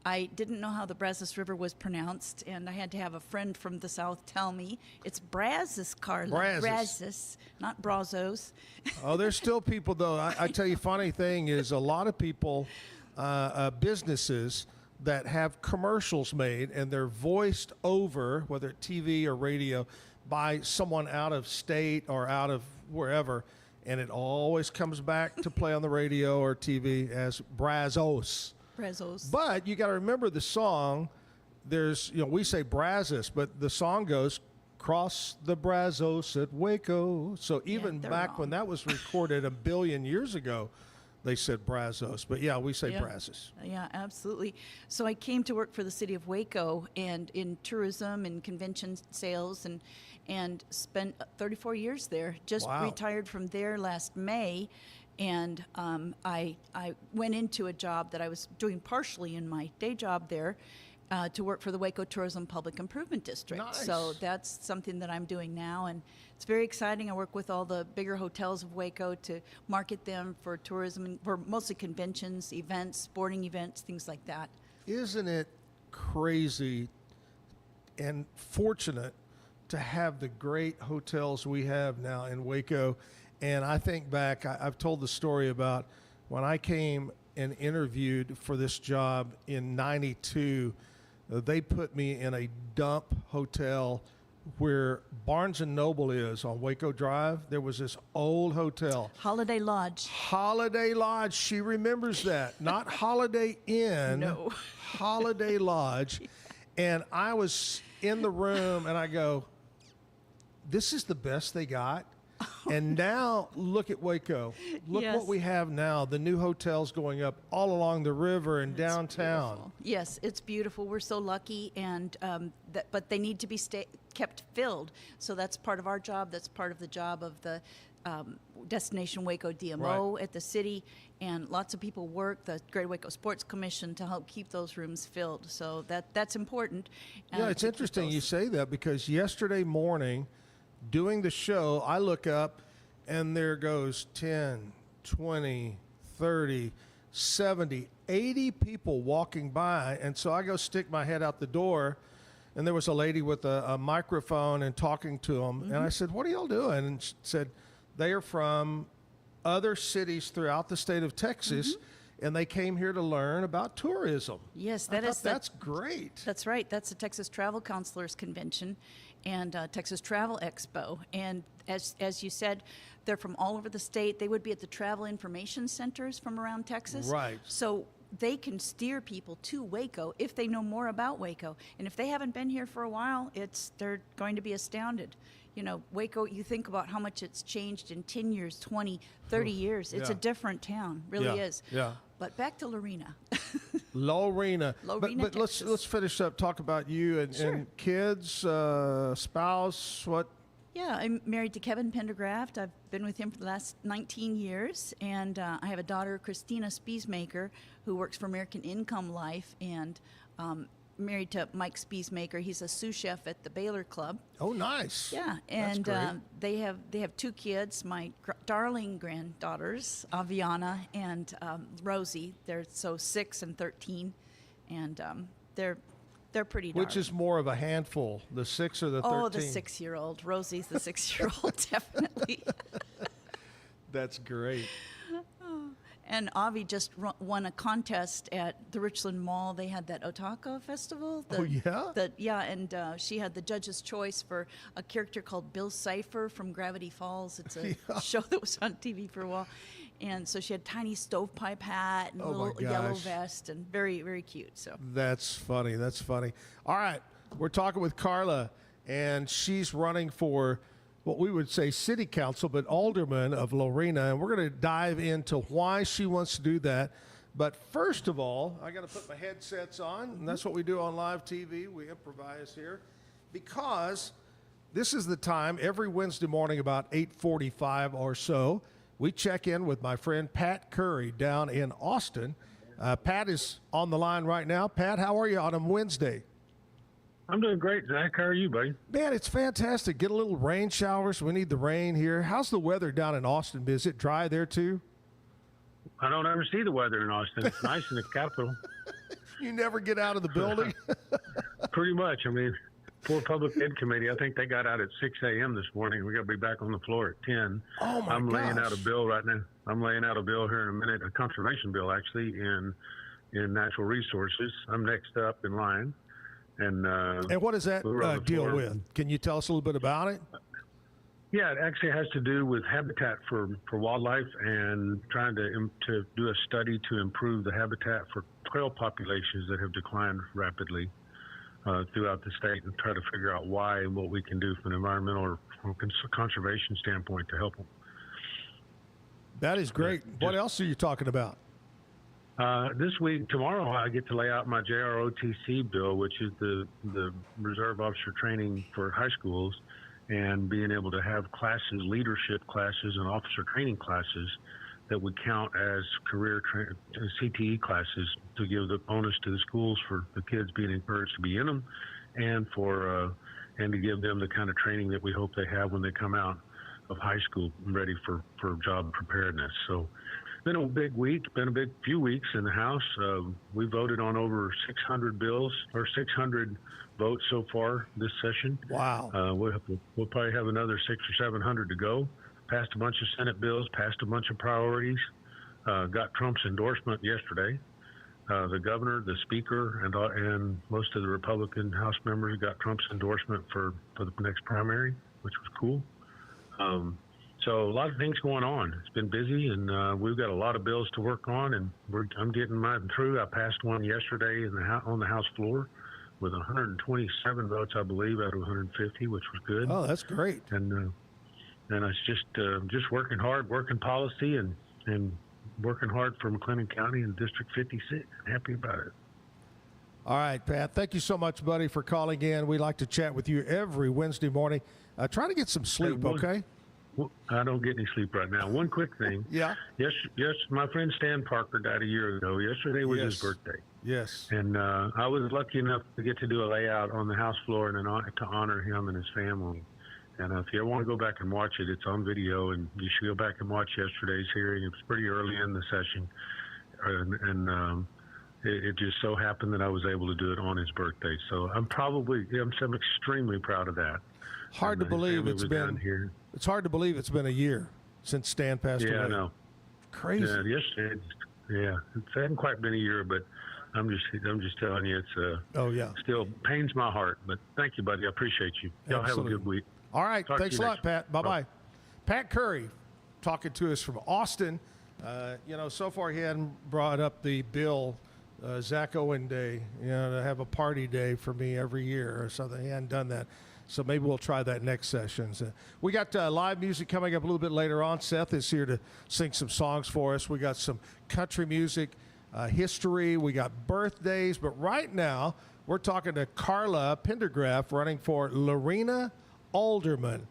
I didn't know how the Brazos River was pronounced, and I had to have a friend from the South tell me. It's Brazos, Carla. Brazos, not Brazos. Oh, there's still people, though. I tell you, funny thing is a lot of people, businesses that have commercials made, and they're voiced over, whether TV or radio, by someone out of state or out of wherever, and it always comes back to play on the radio or TV as Brazos. But you got to remember the song. There's, we say Brazos, but the song goes, cross the Brazos at Waco. So even back when that was recorded a billion years ago, they said Brazos. But yeah, we say Brazos. Yeah, absolutely. So I came to work for the city of Waco and in tourism and convention sales and spent 34 years there. Just retired from there last May. And I went into a job that I was doing partially in my day job there to work for the Waco Tourism Public Improvement District. Nice. So that's something that I'm doing now, and it's very exciting. I work with all the bigger hotels of Waco to market them for tourism, and for mostly conventions, events, sporting events, things like that. Isn't it crazy and fortunate to have the great hotels we have now in Waco? And I think back, I've told the story about when I came and interviewed for this job in '92. They put me in a dump hotel where Barnes & Noble is on Waco Drive. There was this old hotel. Holiday Lodge. Holiday Lodge. She remembers that. Not Holiday Inn. No. Holiday Lodge. And I was in the room and I go, this is the best they got. And now look at Waco. Look Yes. what we have now. The new hotels going up all along the river and downtown. Beautiful. Yes, it's beautiful. We're so lucky, and but they need to be kept filled. So that's part of our job. That's part of the job of the Destination Waco DMO at the city, and lots of people work the Greater Waco Sports Commission to help keep those rooms filled. So that's important. Yeah, it's interesting you say that, because yesterday morning, doing the show, I look up and there goes 10, 20, 30, 70, 80 people walking by. And so I go stick my head out the door, and there was a lady with a microphone and talking to them. And I said, what are y'all doing? And she said, they are from other cities throughout the state of Texas, and they came here to learn about tourism. Yes, that's great. That's right. That's the Texas Travel Counselors Convention and Texas Travel Expo. And as you said, they're from all over the state. They would be at the travel information centers from around Texas. Right. So they can steer people to Waco if they know more about Waco. And if they haven't been here for a while, they're going to be astounded. You know, Waco, you think about how much it's changed in 10 years, 20, 30 years. It's a different town, really is. Yeah. But back to Lorena. Lorena. Lorena, but let's finish up, talk about you and kids, spouse, what? Yeah, I'm married to Kevin Pendergraft. I've been with him for the last 19 years, and I have a daughter, Christina Spiesmaker, who works for American Income Life, and married to Mike Spiesmaker. He's a sous chef at the Baylor Club. Oh, nice. Yeah, and they have two kids, my darling granddaughters, Aviana and Rosie. They're 6 and 13, and they're pretty darling. Which is more of a handful, the 6 or the 13? Oh, the 6-year-old. Rosie's the 6-year-old, definitely. That's great. And Avi just won a contest at the Richland Mall. They had that Otaka Festival. And she had the judge's choice for a character called Bill Cipher from Gravity Falls. It's a show that was on TV for a while. And so she had tiny stovepipe hat and a little yellow vest, and very, very cute. So That's funny. That's funny. All right. We're talking with Carla, and she's running for what we would say city council, but alderman of Lorena. And we're going to dive into why she wants to do that. But first of all, I got to put my headsets on, and that's what we do on live TV. We improvise here because this is the time every Wednesday morning about 8:45 or so. We check in with my friend Pat Curry down in Austin. Pat is on the line right now. Pat, how are you on a Wednesday? I'm doing great, Zach. How are you, buddy? Man, it's fantastic. Get a little rain showers. We need the rain here. How's the weather down in Austin? Is it dry there too? I don't ever see the weather in Austin. It's nice in the capital. You never get out of the building? Pretty much. I mean, poor Public Ed Committee, I think they got out at 6 a.m. this morning. We got to be back on the floor at 10. Oh, my I'm laying gosh. out a bill right now. I'm laying out a bill here in a minute, a conservation bill, actually, in natural resources. I'm next up in line. And what does that deal floor. with? Can you tell us a little bit about it? Yeah, it actually has to do with habitat for wildlife and trying to do a study to improve the habitat for quail populations that have declined rapidly throughout the state, and try to figure out why and what we can do from an environmental or from a conservation standpoint to help them. That is great. What else are you talking about? This week, tomorrow, I get to lay out my JROTC bill, which is the Reserve Officer Training for high schools, and being able to have classes, leadership classes and officer training classes that would count as career CTE classes to give the bonus to the schools for the kids being encouraged to be in them, and and to give them the kind of training that we hope they have when they come out of high school ready for job preparedness. So been a big week, been a big few weeks in the House. We voted on over 600 bills, or 600 votes so far this session. Wow. We'll probably have another 600 or 700 to go. Passed a bunch of Senate bills, passed a bunch of priorities, got Trump's endorsement yesterday. The governor, the speaker, and most of the Republican House members got Trump's endorsement for the next primary, which was cool. So a lot of things going on. It's been busy, and we've got a lot of bills to work on, and I'm getting mine through. I passed one yesterday on the House floor with 127 votes, I believe, out of 150, which was good. Oh, that's great. And it's just working hard, working policy, and working hard for McLennan County and District 56. Happy about it. All right, Pat, thank you so much, buddy, for calling in. We like to chat with you every Wednesday morning. Try to get some sleep, okay? I don't get any sleep right now. One quick thing. Yeah. Yes, my friend Stan Parker died a year ago. Yesterday was his birthday. Yes. And I was lucky enough to get to do a layout on the House floor and to honor him and his family. And if you ever want to go back and watch it, it's on video, and you should go back and watch yesterday's hearing. It was pretty early in the session, and it just so happened that I was able to do it on his birthday. So I'm extremely proud of that. Hard to believe it's been here. It's hard to believe it's been a year since Stan passed away. Yeah, I know. Crazy. Yeah, it hasn't quite been a year, but I'm just telling you, it's still pains my heart. But thank you, buddy. I appreciate you. Y'all have a good week. All right. Thanks a lot, Pat. Bye-bye. Pat Curry talking to us from Austin. So far he hadn't brought up the bill, Zack Owen Day, to have a party day for me every year or something. He hadn't done that. So maybe we'll try that next session. So we got live music coming up a little bit later on. Seth is here to sing some songs for us. We got some country music, history. We got birthdays. But right now, we're talking to Calra Pendergraft running for Lorena Alderman.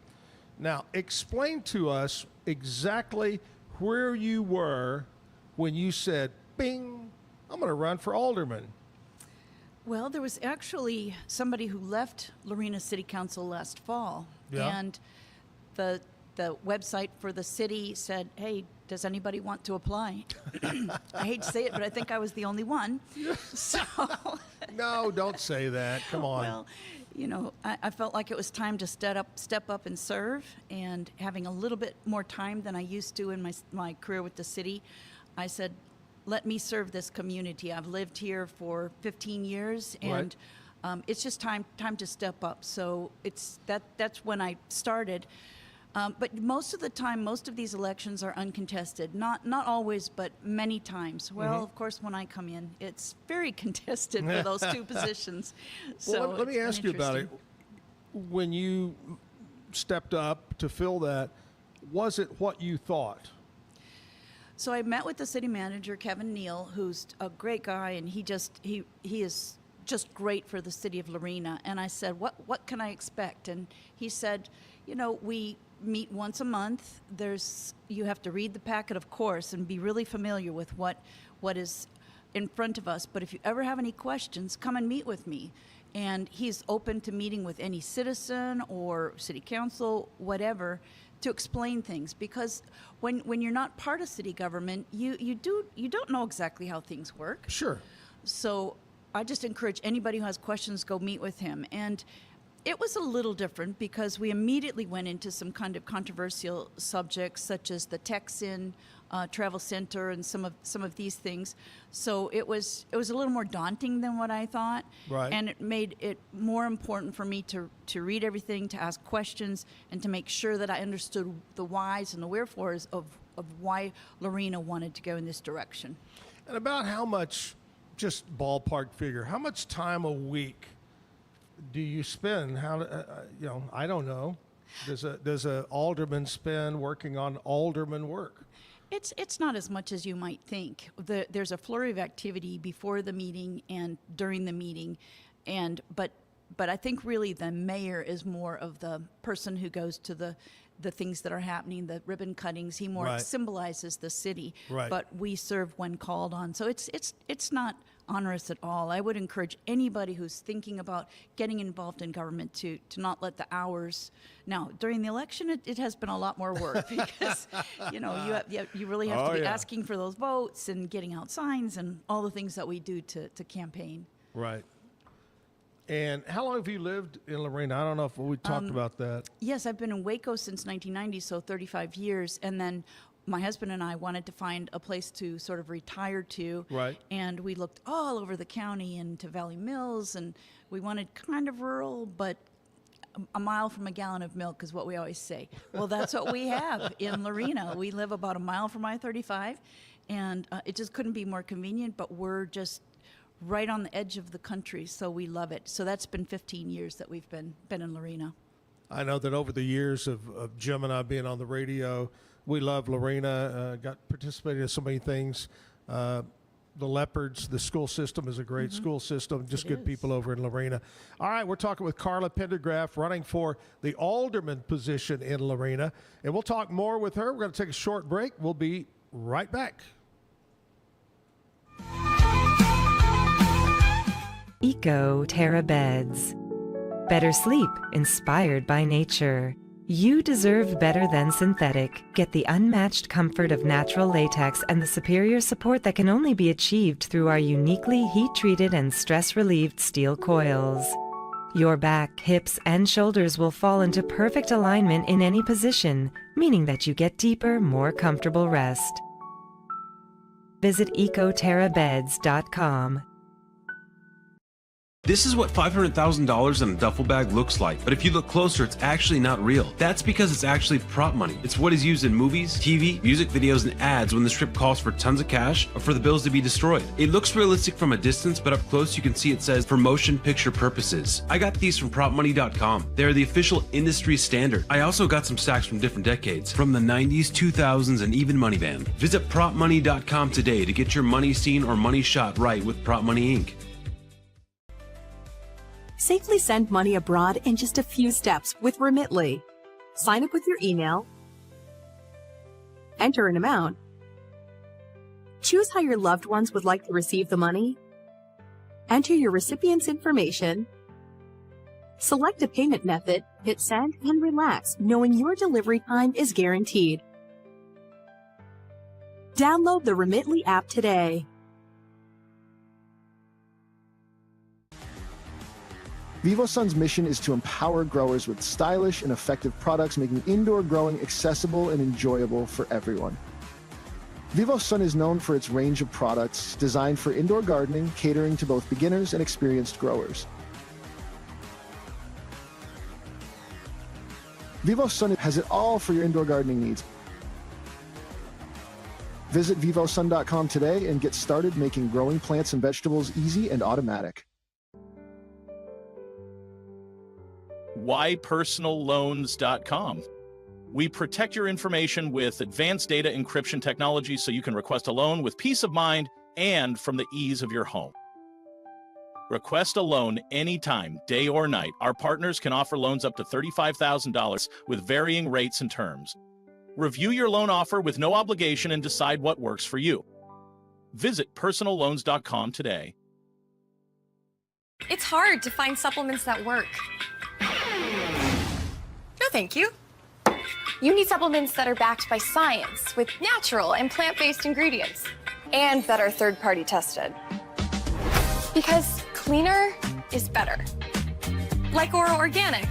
Now, explain to us exactly where you were when you said, bing, I'm going to run for alderman. Well, there was actually somebody who left Lorena City Council last fall, and the website for the city said, hey, does anybody want to apply? I hate to say it, but I think I was the only one. So no, don't say that. Come on. Well, I felt like it was time to step up and serve, and having a little bit more time than I used to in my career with the city, I said, let me serve this community. I've lived here for 15 years, and it's just time to step up. So that's when I started. But most of the time, most of these elections are uncontested. Not always, but many times. Well, of course, when I come in, it's very contested for those two positions. So let me ask you about it. When you stepped up to fill that, was it what you thought? So I met with the city manager, Kevin Neal, who's a great guy, and he is just great for the city of Lorena. And I said, what can I expect? And he said, we meet once a month. You have to read the packet, of course, and be really familiar with what is in front of us. But if you ever have any questions, come and meet with me. And he's open to meeting with any citizen or city council, whatever, to explain things, because when you're not part of city government, you don't know exactly how things work. Sure. So I just encourage anybody who has questions, go meet with him. And it was a little different because we immediately went into some kind of controversial subjects, such as the Texan Travel Center and some of these things. So it was a little more daunting than what I thought. Right. And it made it more important for me to read everything, to ask questions, and to make sure that I understood the whys and the wherefores of why Lorena wanted to go in this direction. And about how much, just ballpark figure, how much time a week do you spend? I don't know. Does a alderman spend working on alderman work? It's not as much as you might think. There's a flurry of activity before the meeting and during the meeting, but I think really the mayor is more of the person who goes to the the things that are happening, the ribbon cuttings. He more symbolizes the city, but we serve when called on. So it's not onerous at all. I would encourage anybody who's thinking about getting involved in government to not let the hours. Now, during the election, it has been a lot more work because, you really have to be asking for those votes and getting out signs and all the things that we do to campaign. Right. And how long have you lived in Lorena? I don't know if we talked about that. Yes, I've been in Waco since 1990, so 35 years. And then my husband and I wanted to find a place to sort of retire to. Right. And we looked all over the county and to Valley Mills, and we wanted kind of rural, but a mile from a gallon of milk is what we always say. Well, that's what we have in Lorena. We live about a mile from I-35, and it just couldn't be more convenient, but we're just right on the edge of the country, so we love it. So that's been 15 years that we've been in Lorena. I know that over the years of Jim and I being on the radio, we love Lorena, got participated in so many things. The Leopards, the school system is a great school system, just good people over in Lorena. All right, we're talking with Calra Pendergraft, running for the alderman position in Lorena, and we'll talk more with her. We're going to take a short break. We'll be right back. Terra Beds. Better sleep inspired by nature. You deserve better than synthetic. Get the unmatched comfort of natural latex and the superior support that can only be achieved through our uniquely heat-treated and stress-relieved steel coils. Your back, hips, and shoulders will fall into perfect alignment in any position, meaning that you get deeper, more comfortable rest. Visit ecoterrabeds.com. This is what $500,000 in a duffel bag looks like, but if you look closer, it's actually not real. That's because it's actually prop money. It's what is used in movies, TV, music videos, and ads when the strip calls for tons of cash or for the bills to be destroyed. It looks realistic from a distance, but up close you can see it says for motion picture purposes. I got these from propmoney.com. They're the official industry standard. I also got some stacks from different decades, from the 90s, 2000s, and even Money Band. Visit propmoney.com today to get your money seen or money shot right with Prop Money Inc. Safely send money abroad in just a few steps with Remitly. Sign up with your email, enter an amount, choose how your loved ones would like to receive the money, enter your recipient's information, select a payment method, hit send, and relax, knowing your delivery time is guaranteed. Download the Remitly app today. VivoSun's mission is to empower growers with stylish and effective products, making indoor growing accessible and enjoyable for everyone. VivoSun is known for its range of products designed for indoor gardening, catering to both beginners and experienced growers. VivoSun has it all for your indoor gardening needs. Visit vivosun.com today and get started making growing plants and vegetables easy and automatic. whypersonalloans.com. We protect your information with advanced data encryption technology so you can request a loan with peace of mind and from the ease of your home. Request a loan anytime, day or night. Our partners can offer loans up to $35,000 with varying rates and terms. Review your loan offer with no obligation and decide what works for you. Visit personalloans.com today. It's hard to find supplements that work. No, thank you. You need supplements that are backed by science with natural and plant-based ingredients and that are third-party tested. Because cleaner is better. Like Oro Organic.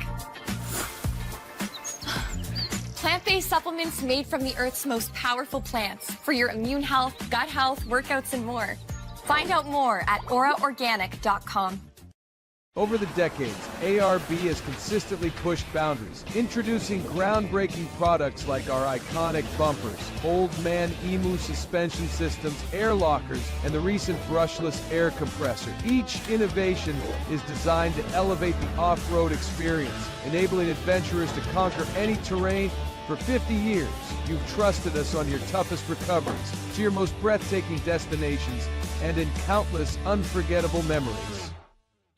Plant-based supplements made from the Earth's most powerful plants for your immune health, gut health, workouts, and more. Find out more at oraorganic.com. Over the decades, ARB has consistently pushed boundaries, introducing groundbreaking products like our iconic bumpers, Old Man Emu suspension systems, air lockers, and the recent brushless air compressor. Each innovation is designed to elevate the off-road experience, enabling adventurers to conquer any terrain. For 50 years, you've trusted us on your toughest recoveries, to your most breathtaking destinations, and in countless unforgettable memories.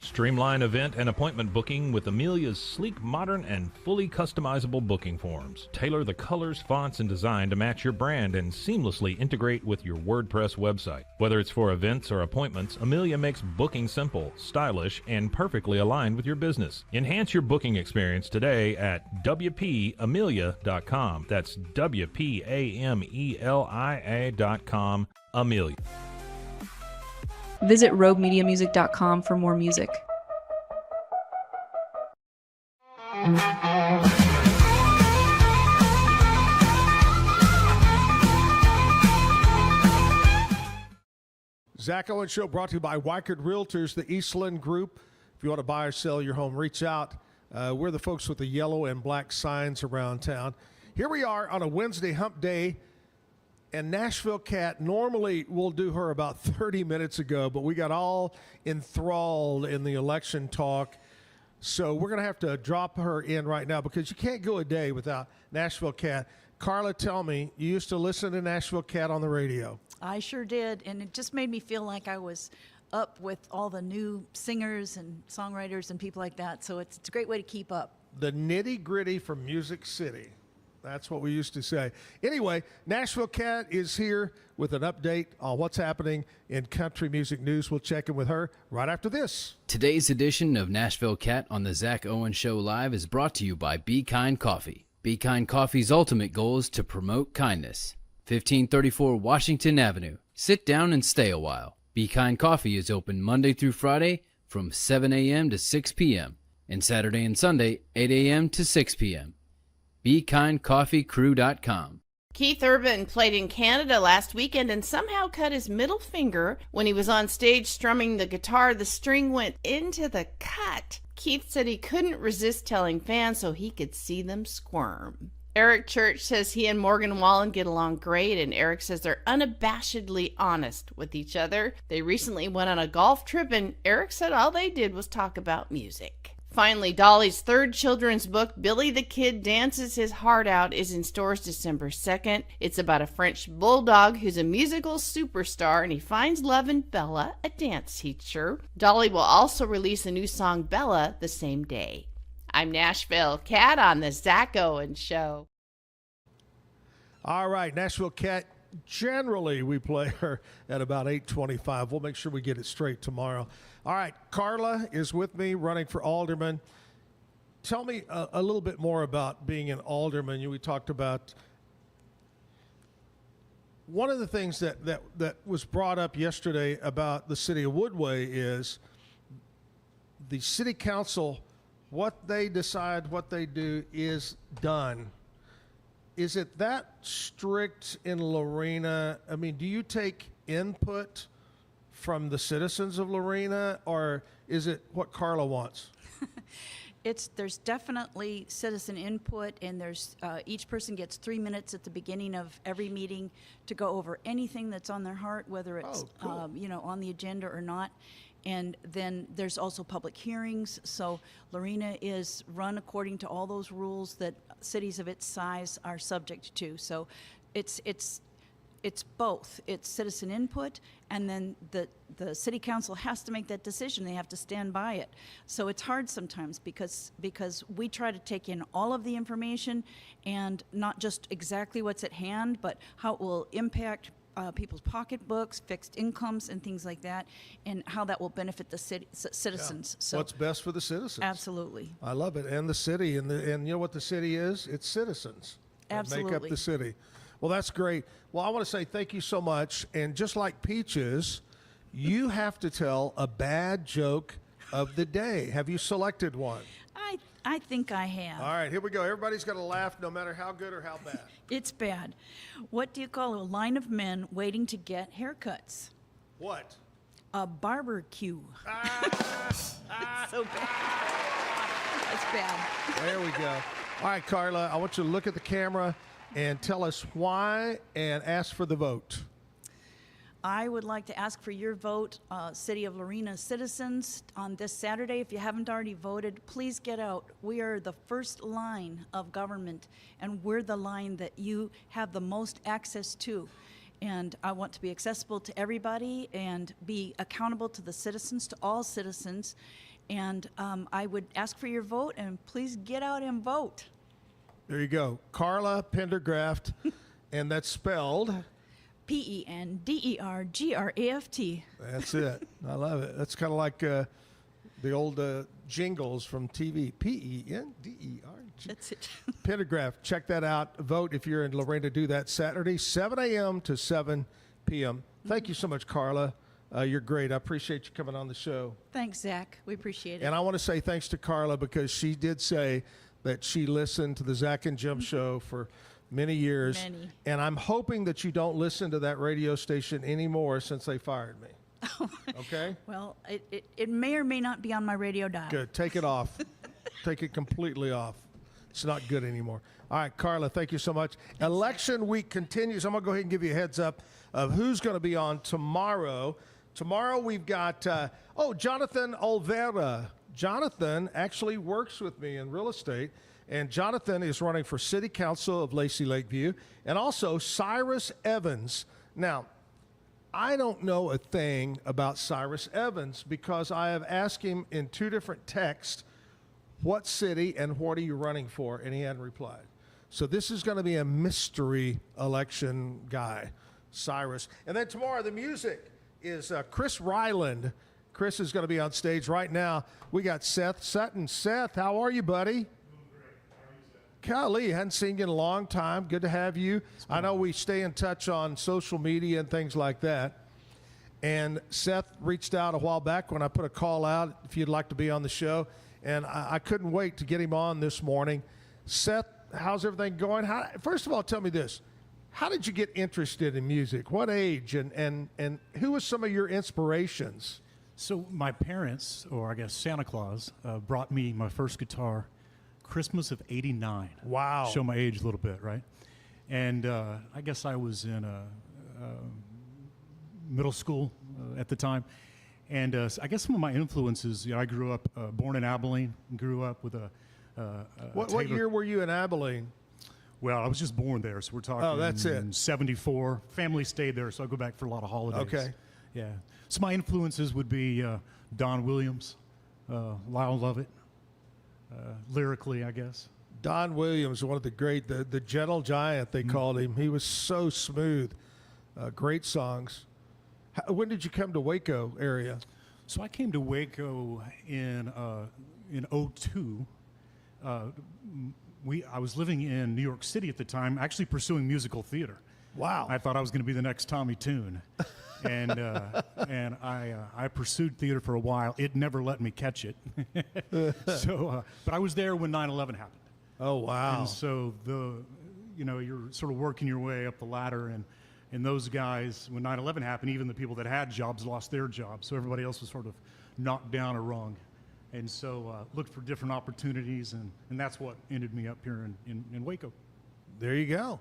Streamline event and appointment booking with Amelia's sleek, modern, and fully customizable booking forms. Tailor the colors, fonts, and design to match your brand and seamlessly integrate with your WordPress website. Whether it's for events or appointments, Amelia makes booking simple, stylish, and perfectly aligned with your business. Enhance your booking experience today at WPAmelia.com. That's WPAMELIA.com. Amelia. Visit RogueMediaMusic.com for more music. Zack Owen Show brought to you by Waco Realtors, the Eastland Group. If you want to buy or sell your home, reach out. We're the folks with the yellow and black signs around town. Here we are on a Wednesday hump day. And Nashville Cat, normally we'll do her about 30 minutes ago, but we got all enthralled in the election talk. So we're going to have to drop her in right now because you can't go a day without Nashville Cat. Carla, tell me, you used to listen to Nashville Cat on the radio. I sure did, and it just made me feel like I was up with all the new singers and songwriters and people like that. So it's a great way to keep up. The nitty-gritty from Music City. That's what we used to say. Anyway, Nashville Cat is here with an update on what's happening in country music news. We'll check in with her right after this. Today's edition of Nashville Cat on the Zack Owen Show Live is brought to you by Be Kind Coffee. Be Kind Coffee's ultimate goal is to promote kindness. 1534 Washington Avenue. Sit down and stay a while. Be Kind Coffee is open Monday through Friday from 7 a.m. to 6 p.m. and Saturday and Sunday 8 a.m. to 6 p.m. BeKindCoffeeCrew.com. Keith Urban played in Canada last weekend and somehow cut his middle finger when he was on stage strumming the guitar. The string went into the cut. Keith said he couldn't resist telling fans so he could see them squirm. Eric Church says he and Morgan Wallen get along great, and Eric says they're unabashedly honest with each other. They recently went on a golf trip, and Eric said all they did was talk about music. Finally, Dolly's third children's book, Billy the Kid Dances His Heart Out, is in stores December 2nd. It's about a French bulldog who's a musical superstar, and he finds love in Bella, a dance teacher. Dolly will also release a new song, Bella, the same day. I'm Nashville Cat on the Zack Owen Show. All right, Nashville Cat. Generally, we play her at about 8:25. We'll make sure we get it straight tomorrow. All right, Carla is with me, running for alderman. Tell me a little bit more about being an alderman. We talked about one of the things that was brought up yesterday about the city of Woodway is the city council, what they decide, what they do is done. Is it that strict in Lorena? I mean, do you take input from the citizens of Lorena, or is it what Carla wants? There's definitely citizen input, and there's each person gets 3 minutes at the beginning of every meeting to go over anything that's on their heart, whether it's on the agenda or not. And then there's also public hearings. So Lorena is run according to all those rules that cities of its size are subject to. So it's both. It's citizen input, and then the city council has to make that decision. They have to stand by it. So it's hard sometimes because we try to take in all of the information, and not just exactly what's at hand, but how it will impact people's pocketbooks, fixed incomes, and things like that, and how that will benefit the citizens. Yeah. So what's best for the citizens? Absolutely. I love it. And the city, and you know what the city is? It's citizens that make up the city. Well, that's great. Well, I want to say thank you so much. And just like Peaches, you have to tell a bad joke of the day. Have you selected one? I think I have. All right, here we go. Everybody's got to laugh no matter how good or how bad. It's bad. What do you call a line of men waiting to get haircuts? What? A barbecue. So bad. That's bad. There we go. All right, Carla, I want you to look at the camera and tell us why and ask for the vote. I would like to ask for your vote, City of Lorena citizens, on this Saturday. If you haven't already voted, please get out. We are the first line of government, and we're the line that you have the most access to. And I want to be accessible to everybody and be accountable to the citizens, to all citizens. And I would ask for your vote, and please get out and vote. There you go. Calra Pendergraft, and that's spelled Pendergraft. That's it. I love it. That's kind of like the old jingles from TV. Penderg. That's it. Pendergraft. Check that out. Vote if you're in Lorena. Do that Saturday, 7 a.m. to 7 p.m. Thank you so much, Calra. You're great. I appreciate you coming on the show. Thanks, Zach. We appreciate it. And I want to say thanks to Calra because she did say that she listened to the Zach and Jim show for many years. Many. And I'm hoping that you don't listen to that radio station anymore since they fired me. Okay? Well, it may or may not be on my radio dial. Good. Take it off. Take it completely off. It's not good anymore. All right, Calra, thank you so much. Election week continues. I'm going to go ahead and give you a heads up of who's going to be on tomorrow. Tomorrow we've got, Jonathan Olvera. Jonathan actually works with me in real estate, and Jonathan is running for City Council of Lacey Lakeview, and also Cyrus Evans. Now, I don't know a thing about Cyrus Evans because I have asked him in 2 different texts, what city and what are you running for, and he hadn't replied. So this is going to be a mystery election guy, Cyrus. And then tomorrow, the music is Chris Ryland. Chris is going to be on stage right now. We got Seth Sutton. Seth, how are you, buddy? Doing great. How are you, Seth? Golly, hadn't seen you in a long time. Good to have you. I know we stay in touch on social media and things like that. And Seth reached out a while back when I put a call out if you'd like to be on the show. And I couldn't wait to get him on this morning. Seth, how's everything going? First of all, tell me this. How did you get interested in music? What age? And who was some of your inspirations? So my parents, or I guess Santa Claus, brought me my first guitar Christmas of '89. Wow. Show my age a little bit, right? And I guess I was in middle school at the time. And I guess some of my influences, I grew up, born in Abilene, grew up with a What year were you in Abilene? Well, I was just born there, so we're talking that's it. 74. Family stayed there, so I go back for a lot of holidays. Okay. Yeah. So my influences would be Don Williams, Lyle Lovett, lyrically, I guess. Don Williams, one of the great, the gentle giant, they called him. He was so smooth. Great songs. When did you come to Waco area? So I came to Waco in '02. I was living in New York City at the time, actually pursuing musical theater. Wow! I thought I was going to be the next Tommy Tune, and I pursued theater for a while. It never let me catch it. So, but I was there when 9/11 happened. Oh wow! And so you're sort of working your way up the ladder, and those guys, when 9/11 happened, even the people that had jobs lost their jobs. So everybody else was sort of knocked down or rung. And so looked for different opportunities, and that's what ended me up here in Waco. There you go.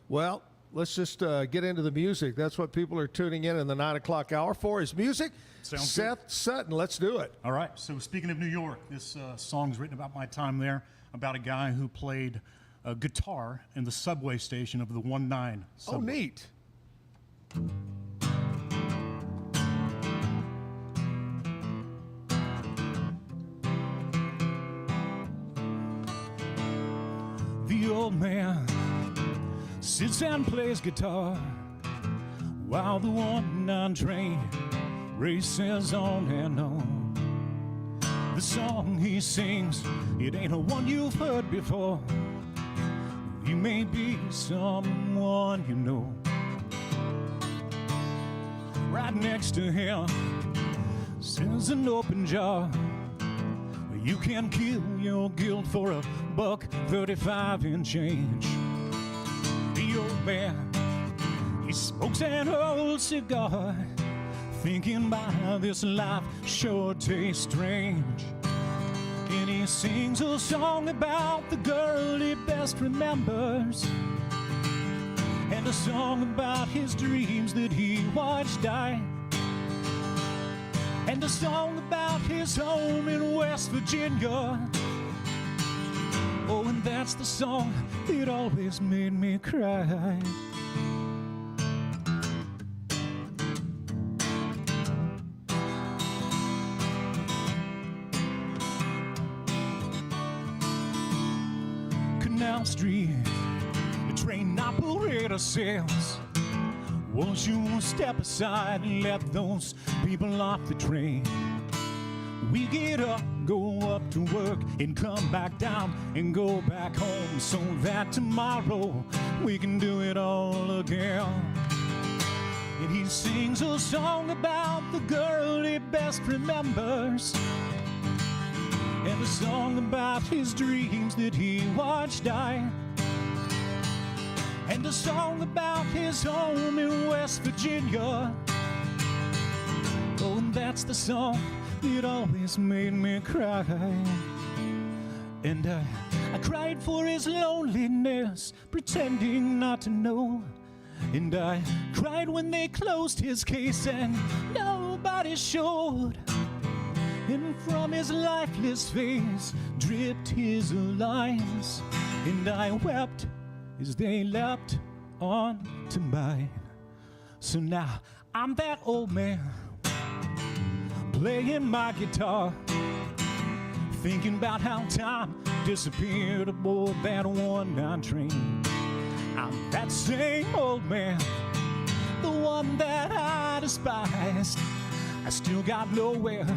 Well, let's just get into the music. That's what people are tuning in the 9 o'clock hour for is music. Sounds Seth good. Sutton, let's do it. All right. So speaking of New York, this song's written about my time there, about a guy who played guitar in the subway station of the 19 subway. Oh, neat. The old man sits and plays guitar while the 19 train races on and on. The song he sings, it ain't a one you've heard before. He may be someone you know. Right next to him sits an open jar. You can kill your guilt for $1.35 and change. The old man, he smokes an old cigar, thinking by this life sure tastes strange. And he sings a song about the girl he best remembers, and a song about his dreams that he watched die, and a song about his home in West Virginia. Oh, and that's the song that always made me cry. ourselves. Won't you step aside and let those people off the train? We get up, go up to work, and come back down and go back home, so that tomorrow we can do it all again. And he sings a song about the girl he best remembers, and a song about his dreams that he watched die, and a song about his home in West Virginia. Oh, and that's the song that always made me cry. And I cried for his loneliness, pretending not to know. And I cried when they closed his case and nobody showed. And from his lifeless face dripped his lines. And I wept as they leapt onto mine. So now I'm that old man playing my guitar, thinking about how time disappeared aboard that one-night train. I'm that same old man, the one that I despised. I still got nowhere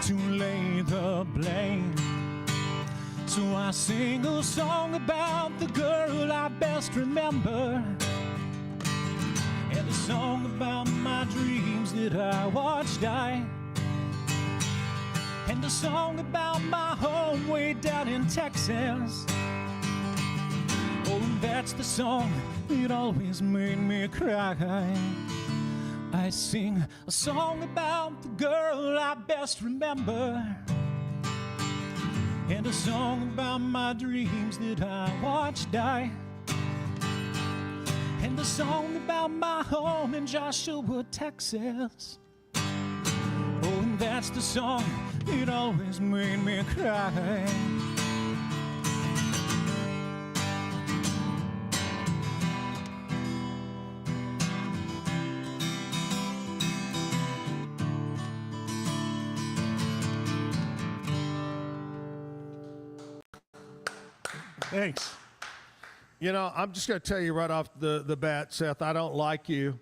to lay the blame. So I sing a song about the girl I best remember, and a song about my dreams that I watched die, and a song about my home way down in Texas. Oh, and that's the song that always made me cry. I sing a song about the girl I best remember, and a song about my dreams that I watched die, and a song about my home in Joshua, Texas. Oh, and that's the song that always made me cry. Thanks. You know, I'm just going to tell you right off the bat, Seth, I don't like you.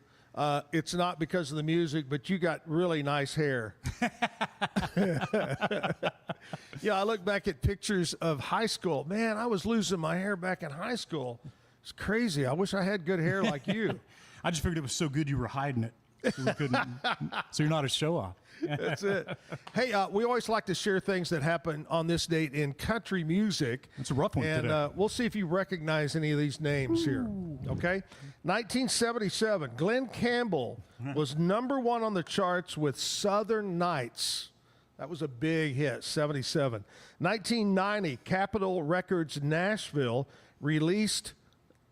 It's not because of the music, but you got really nice hair. Yeah, I look back at pictures of high school. Man, I was losing my hair back in high school. It's crazy. I wish I had good hair like you. I just figured it was so good you were hiding it. So, we couldn't, so you're not a show-off. That's it. Hey, we always like to share things that happen on this date in country music. It's a rough one and, today. We'll see if you recognize any of these names here. Okay? 1977, Glenn Campbell was #1 on the charts with Southern Nights. That was a big hit, 77. 1990, Capitol Records Nashville released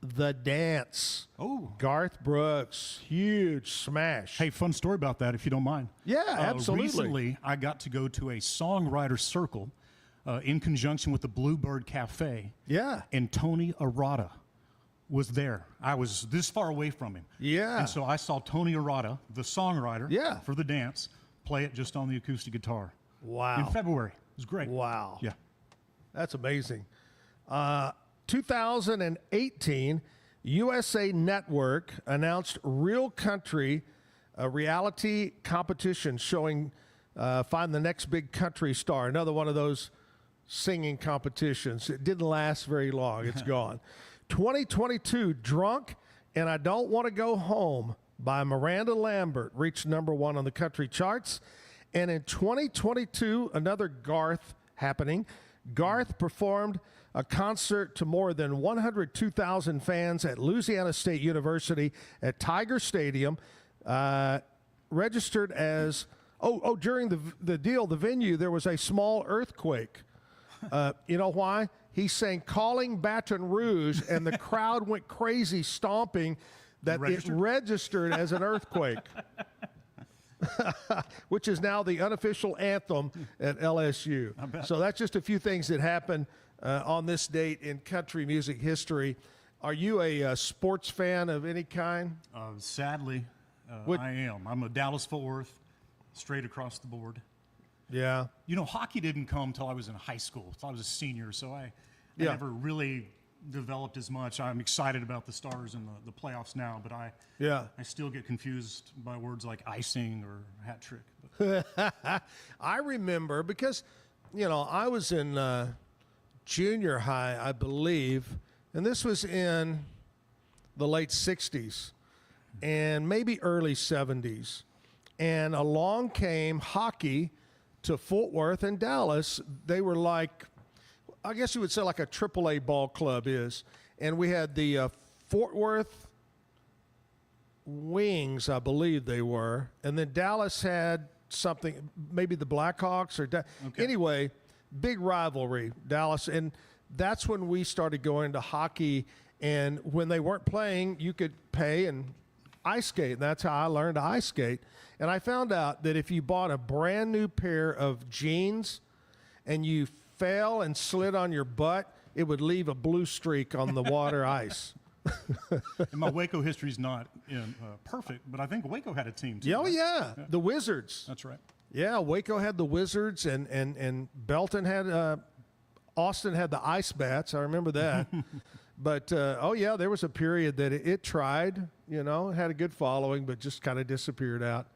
The Dance. Oh. Garth Brooks, huge smash. Hey, fun story about that, if you don't mind. Yeah, absolutely. Recently, I got to go to a songwriter circle in conjunction with the Bluebird Cafe. Yeah. And Tony Arata was there. I was this far away from him. Yeah. And so I saw Tony Arata, the songwriter for The Dance, play it just on the acoustic guitar. Wow. In February. It was great. Wow. Yeah. That's amazing. 2018, USA Network announced Real Country, a reality competition showing Find the Next Big Country Star, another one of those singing competitions. It didn't last very long. It's gone. 2022, Drunk and I Don't Want to Go Home by Miranda Lambert reached #1 on the country charts. And in 2022, another Garth happening. Garth performed a concert to more than 102,000 fans at Louisiana State University at Tiger Stadium, registered as, during the venue, there was a small earthquake. You know why? He sang Calling Baton Rouge, and the crowd went crazy stomping that it registered as an earthquake. Which is now the unofficial anthem at LSU. So that's just a few things that happened on this date in country music history. Are you a sports fan of any kind? Sadly, I am. I'm a Dallas-Fort Worth, straight across the board. Yeah. You know, hockey didn't come until I was in high school, until I was a senior, so I never really developed as much. I'm excited about the Stars and the playoffs now, but I still get confused by words like icing or hat trick. I remember because, I was in junior high, I believe, and this was in the late 60s and maybe early 70s. And along came hockey to Fort Worth and Dallas. They were like, I guess you would say like a AAA ball club is. And we had the Fort Worth Wings, I believe they were. And then Dallas had something, maybe the Blackhawks or anyway, big rivalry, Dallas. And that's when we started going to hockey. And when they weren't playing, you could pay and ice skate. And that's how I learned to ice skate. And I found out that if you bought a brand new pair of jeans and you fell and slid on your butt, it would leave a blue streak on the water ice. And my Waco history is not perfect, but I think Waco had a team too. Oh, yeah. The Wizards. That's right. Yeah, Waco had the Wizards, and Belton had Austin had the Ice Bats. I remember that. But, there was a period that it tried, it had a good following, but just kind of disappeared out.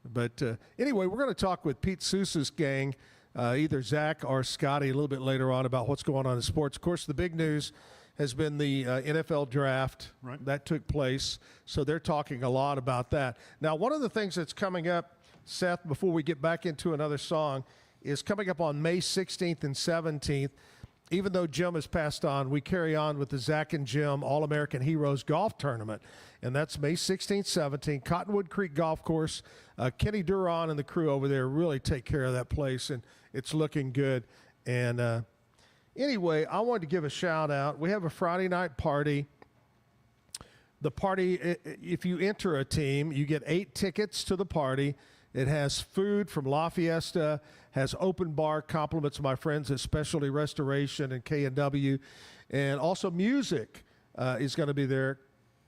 But anyway, we're going to talk with Pete Sousa's gang, either Zach or Scotty, a little bit later on about what's going on in sports. Of course, the big news has been the NFL draft that took place. So they're talking a lot about that. Now, one of the things that's coming up, Seth, before we get back into another song, is coming up on May 16th and 17th. Even though Jim has passed on, we carry on with the Zach and Jim All-American Heroes Golf Tournament. And that's May 16th, 17th, Cottonwood Creek Golf Course. Kenny Duran and the crew over there really take care of that place, and it's looking good. And anyway, I wanted to give a shout out. We have a Friday night party. The party, if you enter a team, you get 8 tickets to the party. It has food from La Fiesta, has open bar, compliments of my friends at Specialty Restoration and K&W, and also music is going to be there.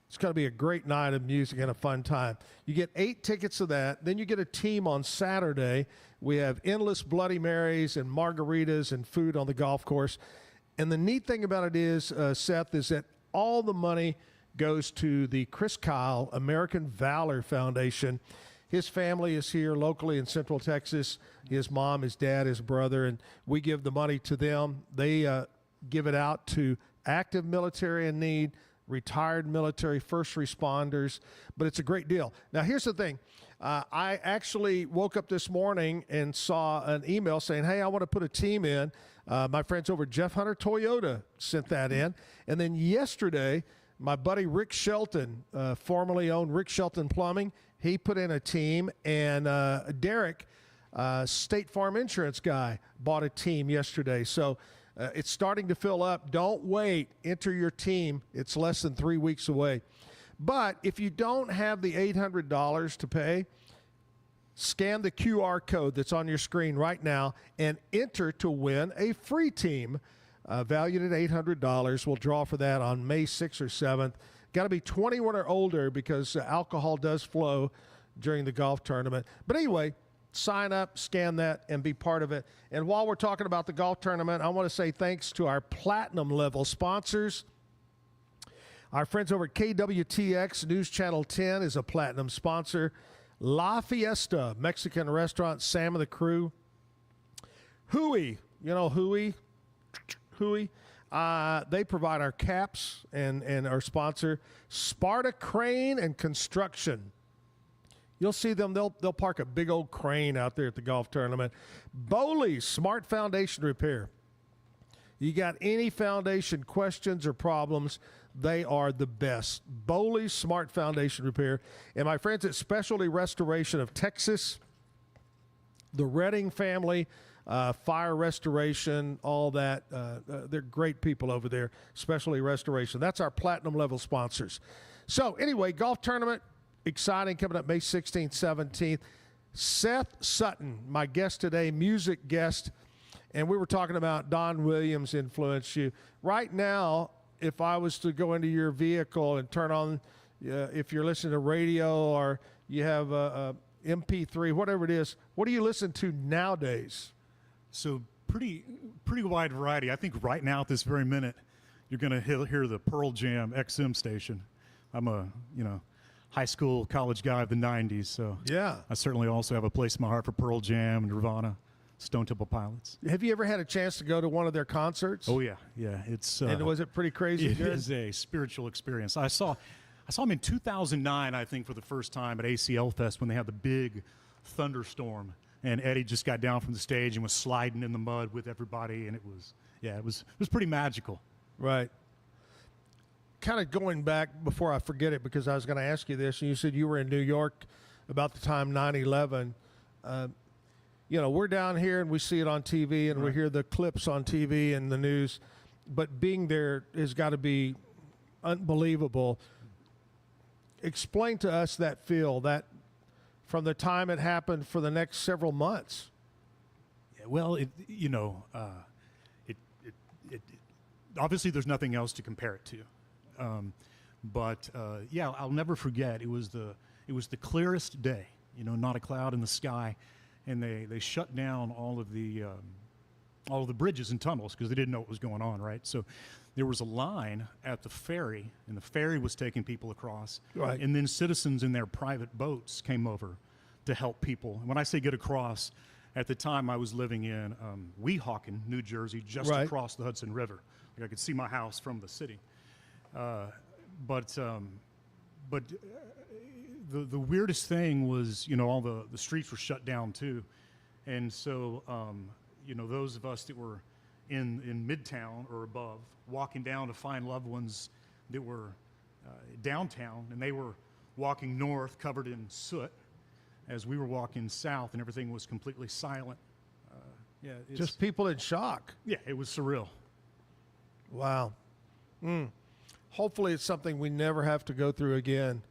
It's going to be a great night of music and a fun time. You get 8 tickets of that. Then you get a team on Saturday. We have endless Bloody Marys and margaritas and food on the golf course. And the neat thing about it is, Seth, is that all the money goes to the Chris Kyle American Valor Foundation. His family is here locally in Central Texas. His mom, his dad, his brother, and we give the money to them. They give it out to active military in need, retired military, first responders, but it's a great deal. Now, here's the thing. I actually woke up this morning and saw an email saying, hey, I want to put a team in. My friends over at Jeff Hunter Toyota sent that in. And then yesterday, my buddy Rick Shelton, formerly owned Rick Shelton Plumbing, he put in a team. And Derek, State Farm Insurance guy, bought a team yesterday. So it's starting to fill up. Don't wait. Enter your team. It's less than 3 weeks away. But if you don't have the $800 to pay, scan the QR code that's on your screen right now and enter to win a free team valued at $800. We'll draw for that on May 6th or 7th. Got to be 21 or older because alcohol does flow during the golf tournament. But anyway, sign up, scan that, and be part of it. And while we're talking about the golf tournament, I want to say thanks to our platinum level sponsors. Our friends over at KWTX News Channel 10 is a platinum sponsor. La Fiesta Mexican restaurant, Sam and the crew. Hui, you know Hui? They provide our caps and our sponsor, Sparta Crane and Construction. You'll see them. They'll park a big old crane out there at the golf tournament. Bowley Smart Foundation Repair. You got any foundation questions or problems, they are the best. Bowley Smart Foundation Repair. And my friends at Specialty Restoration of Texas, the Redding family, fire restoration, all that. They're great people over there. Specialty Restoration. That's our platinum level sponsors. So anyway, golf tournament, exciting, coming up May 16th, 17th. Seth Sutton, my guest today, music guest. And we were talking about Don Williams influenced you. Right now, if I was to go into your vehicle and turn on, if you're listening to radio or you have a MP3, whatever it is, what do you listen to nowadays? So pretty wide variety. I think right now at this very minute, you're going to hear the Pearl Jam XM station. I'm a, high school, college guy of the 90s, so yeah, I certainly also have a place in my heart for Pearl Jam, Nirvana, Stone Temple Pilots. Have you ever had a chance to go to one of their concerts? Oh, yeah. It's and was it pretty crazy? It is a spiritual experience. I saw him in 2009, I think, for the first time at ACL Fest when they had the big thunderstorm, and Eddie just got down from the stage and was sliding in the mud with everybody, and it was pretty magical. Right. Kind of going back before I forget it, because I was going to ask you this, and you said you were in New York about the time 9/11. We're down here and we see it on TV and we hear the clips on TV and the news, but being there has got to be unbelievable. Explain to us that feel, that from the time it happened for the next several months. Yeah, well, obviously there's nothing else to compare it to. But I'll never forget. It was the clearest day, not a cloud in the sky. And they shut down all of the bridges and tunnels because they didn't know what was going on, right? So there was a line at the ferry, and the ferry was taking people across. Right. And then citizens in their private boats came over to help people. And when I say get across, at the time I was living in Weehawken, New Jersey, just across the Hudson River. Like I could see my house from the city. But the weirdest thing was, all the streets were shut down too. And so, those of us that were in Midtown or above, walking down to find loved ones that were downtown, and they were walking north covered in soot as we were walking south, and everything was completely silent. Just people in shock. Yeah, it was surreal. Wow. Hopefully it's something we never have to go through again.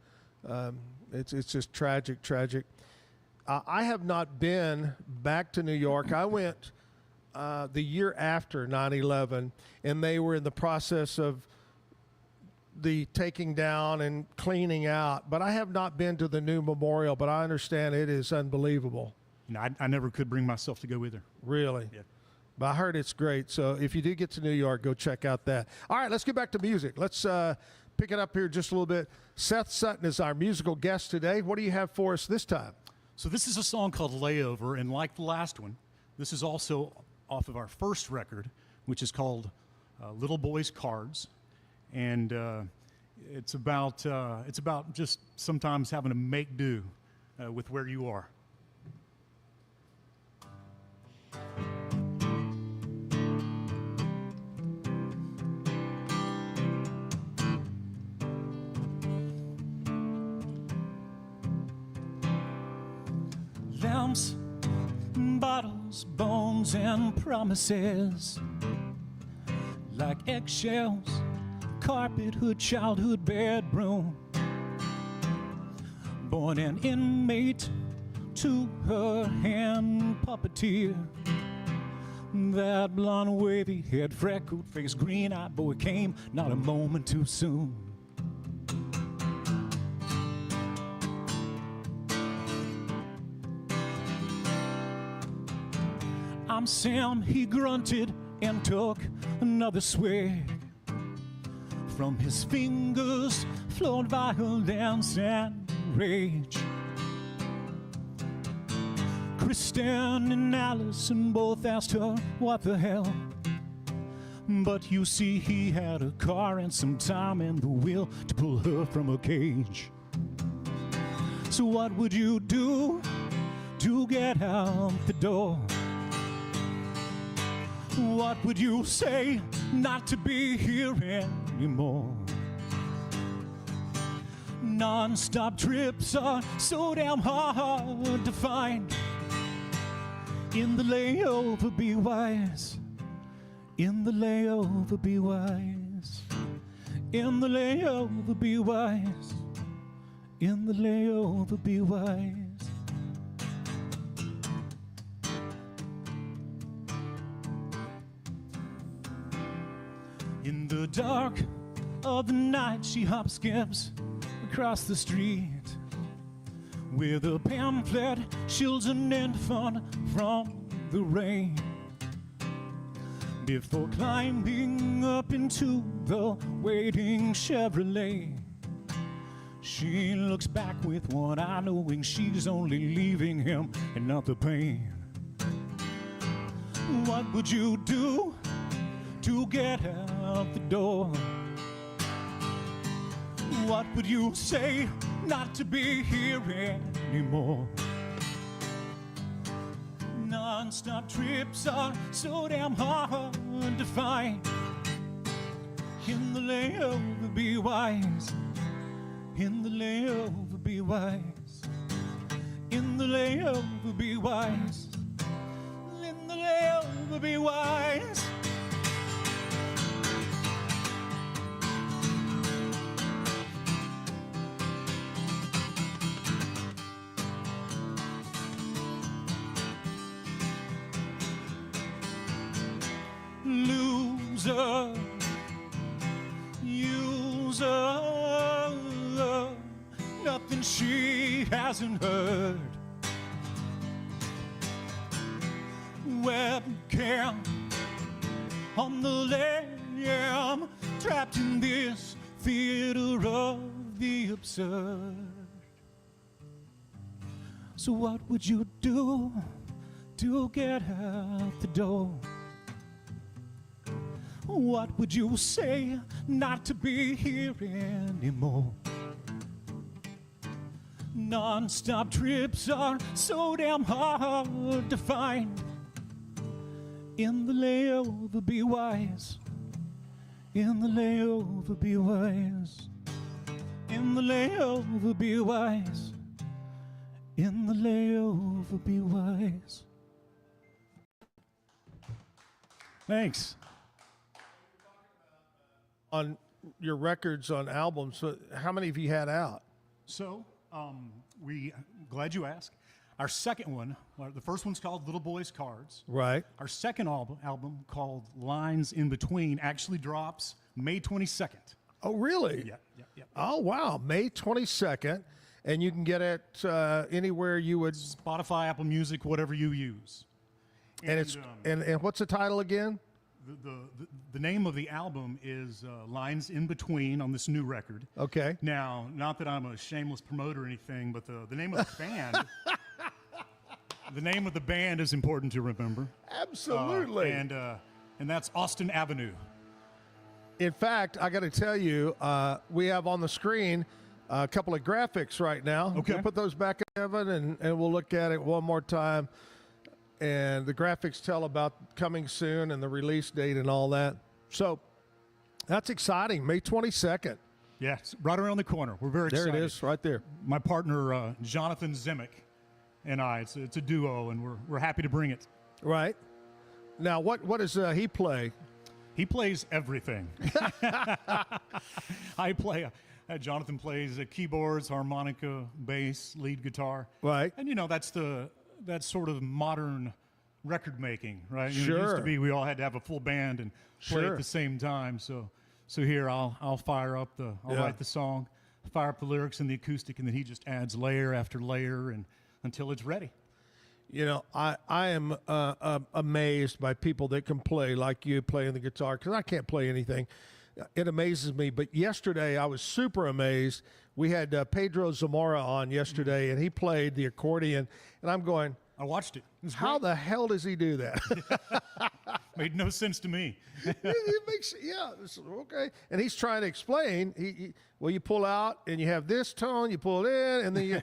It's just tragic. I have not been back to New York. I went the year after 9/11, and they were in the process of the taking down and cleaning out. But I have not been to the new memorial, but I understand it is unbelievable. I never could bring myself to go either. Really? Yeah. But I heard it's great. So if you do get to New York, go check out that. All right, let's get back to music. Let's pick it up here just a little bit. Seth Sutton is our musical guest today. What do you have for us this time? So this is a song called Layover, and like the last one, this is also off of our first record, which is called Little Boys Cards. And it's about just sometimes having to make do with where you are. Lamps, bottles, bones, and promises, like eggshells, carpethood, childhood, bedroom. Born an inmate to her hand puppeteer. That blonde, wavy head, freckled face, green-eyed boy came not a moment too soon. I'm Sam, he grunted and took another swig. From his fingers flowed violence and rage. Kristen and Allison both asked her what the hell. But you see, he had a car and some time and the will to pull her from a cage. So what would you do to get out the door? What would you say not to be here anymore? Non-stop trips are so damn hard to find. In the layover, be wise. In the layover, be wise. In the layover, be wise. In the layover, be wise. In the dark of the night, she hop skips across the street. With a pamphlet, shields an infant from the rain. Before climbing up into the waiting Chevrolet, she looks back with one eye, knowing she's only leaving him and not the pain. What would you do to get out the door? What would you say not to be here anymore? Non-stop trips are so damn hard to find. In the layover, be wise. In the layover, be wise. In the layover, be wise. In the layover, be wise. Loser, user, nothing she hasn't heard. Webcam on the lamb, trapped in this theater of the absurd. So what would you do to get out the door? What would you say not to be here anymore? Non-stop trips are so damn hard to find. In the layover, be wise. In the layover, be wise. In the layover, be wise. In the layover, be wise. Thanks. On your records, on albums, so how many have you had out? So, glad you asked. Our second one, the first one's called Little Boy's Cards. Right. Our second album called Lines in Between actually drops May 22nd. Oh, really? Yeah. Oh, wow. May 22nd. And you can get it anywhere you would. Spotify, Apple Music, whatever you use. And it's and what's the title again? The name of the album is Lines in Between on this new record. Okay. Now, not that I'm a shameless promoter or anything, but the name of the band, the name of the band is important to remember. Absolutely. And that's Austin Avenue. In fact, I got to tell you, we have on the screen a couple of graphics right now. Okay. We'll put those back, Evan, and we'll look at it one more time. And the graphics tell about coming soon and the release date and all that. So that's exciting. May 22nd. Yeah, it's right around the corner. We're very excited. There it is, right there. My partner, Jonathan Zimick, and I, it's a duo, and we're happy to bring it. Right. Now, what does he play? He plays everything. Jonathan plays keyboards, harmonica, bass, lead guitar. Right. And, that's sort of modern record making, right? Sure. It used to be we all had to have a full band and play at the same time. So here I'll fire up I'll write the song, fire up the lyrics and the acoustic, and then he just adds layer after layer and until it's ready. I am amazed by people that can play like you playing the guitar, because I can't play anything. It amazes me. But yesterday I was super amazed. We had Pedro Zamora on yesterday, and he played the accordion, and I'm going, I watched it. How the hell does he do that? Made no sense to me. It makes, okay. And he's trying to explain. You pull out, and you have this tone, you pull it in, and then you,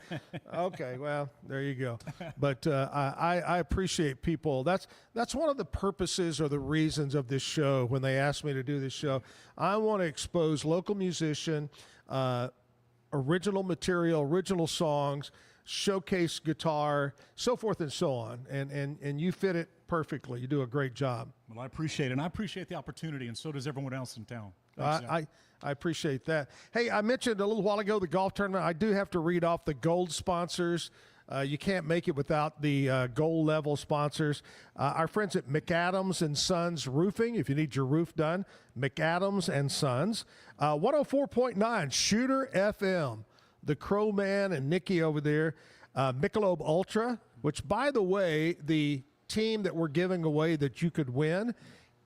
okay, well, there you go. But I appreciate people. That's one of the purposes or the reasons of this show. When they asked me to do this show, I want to expose local musician, original material, original songs, showcase guitar, so forth and so on. And you fit it perfectly. You do a great job. Well, I appreciate it. And I appreciate the opportunity, and so does everyone else in town. I appreciate that. Hey, I mentioned a little while ago the golf tournament. I do have to read off the gold sponsors. You can't make it without the gold level sponsors. Our friends at McAdams and Sons Roofing, if you need your roof done, McAdams and Sons. 104.9 Shooter FM, the Crow Man and Nikki over there. Michelob Ultra, which, by the way, the team that we're giving away that you could win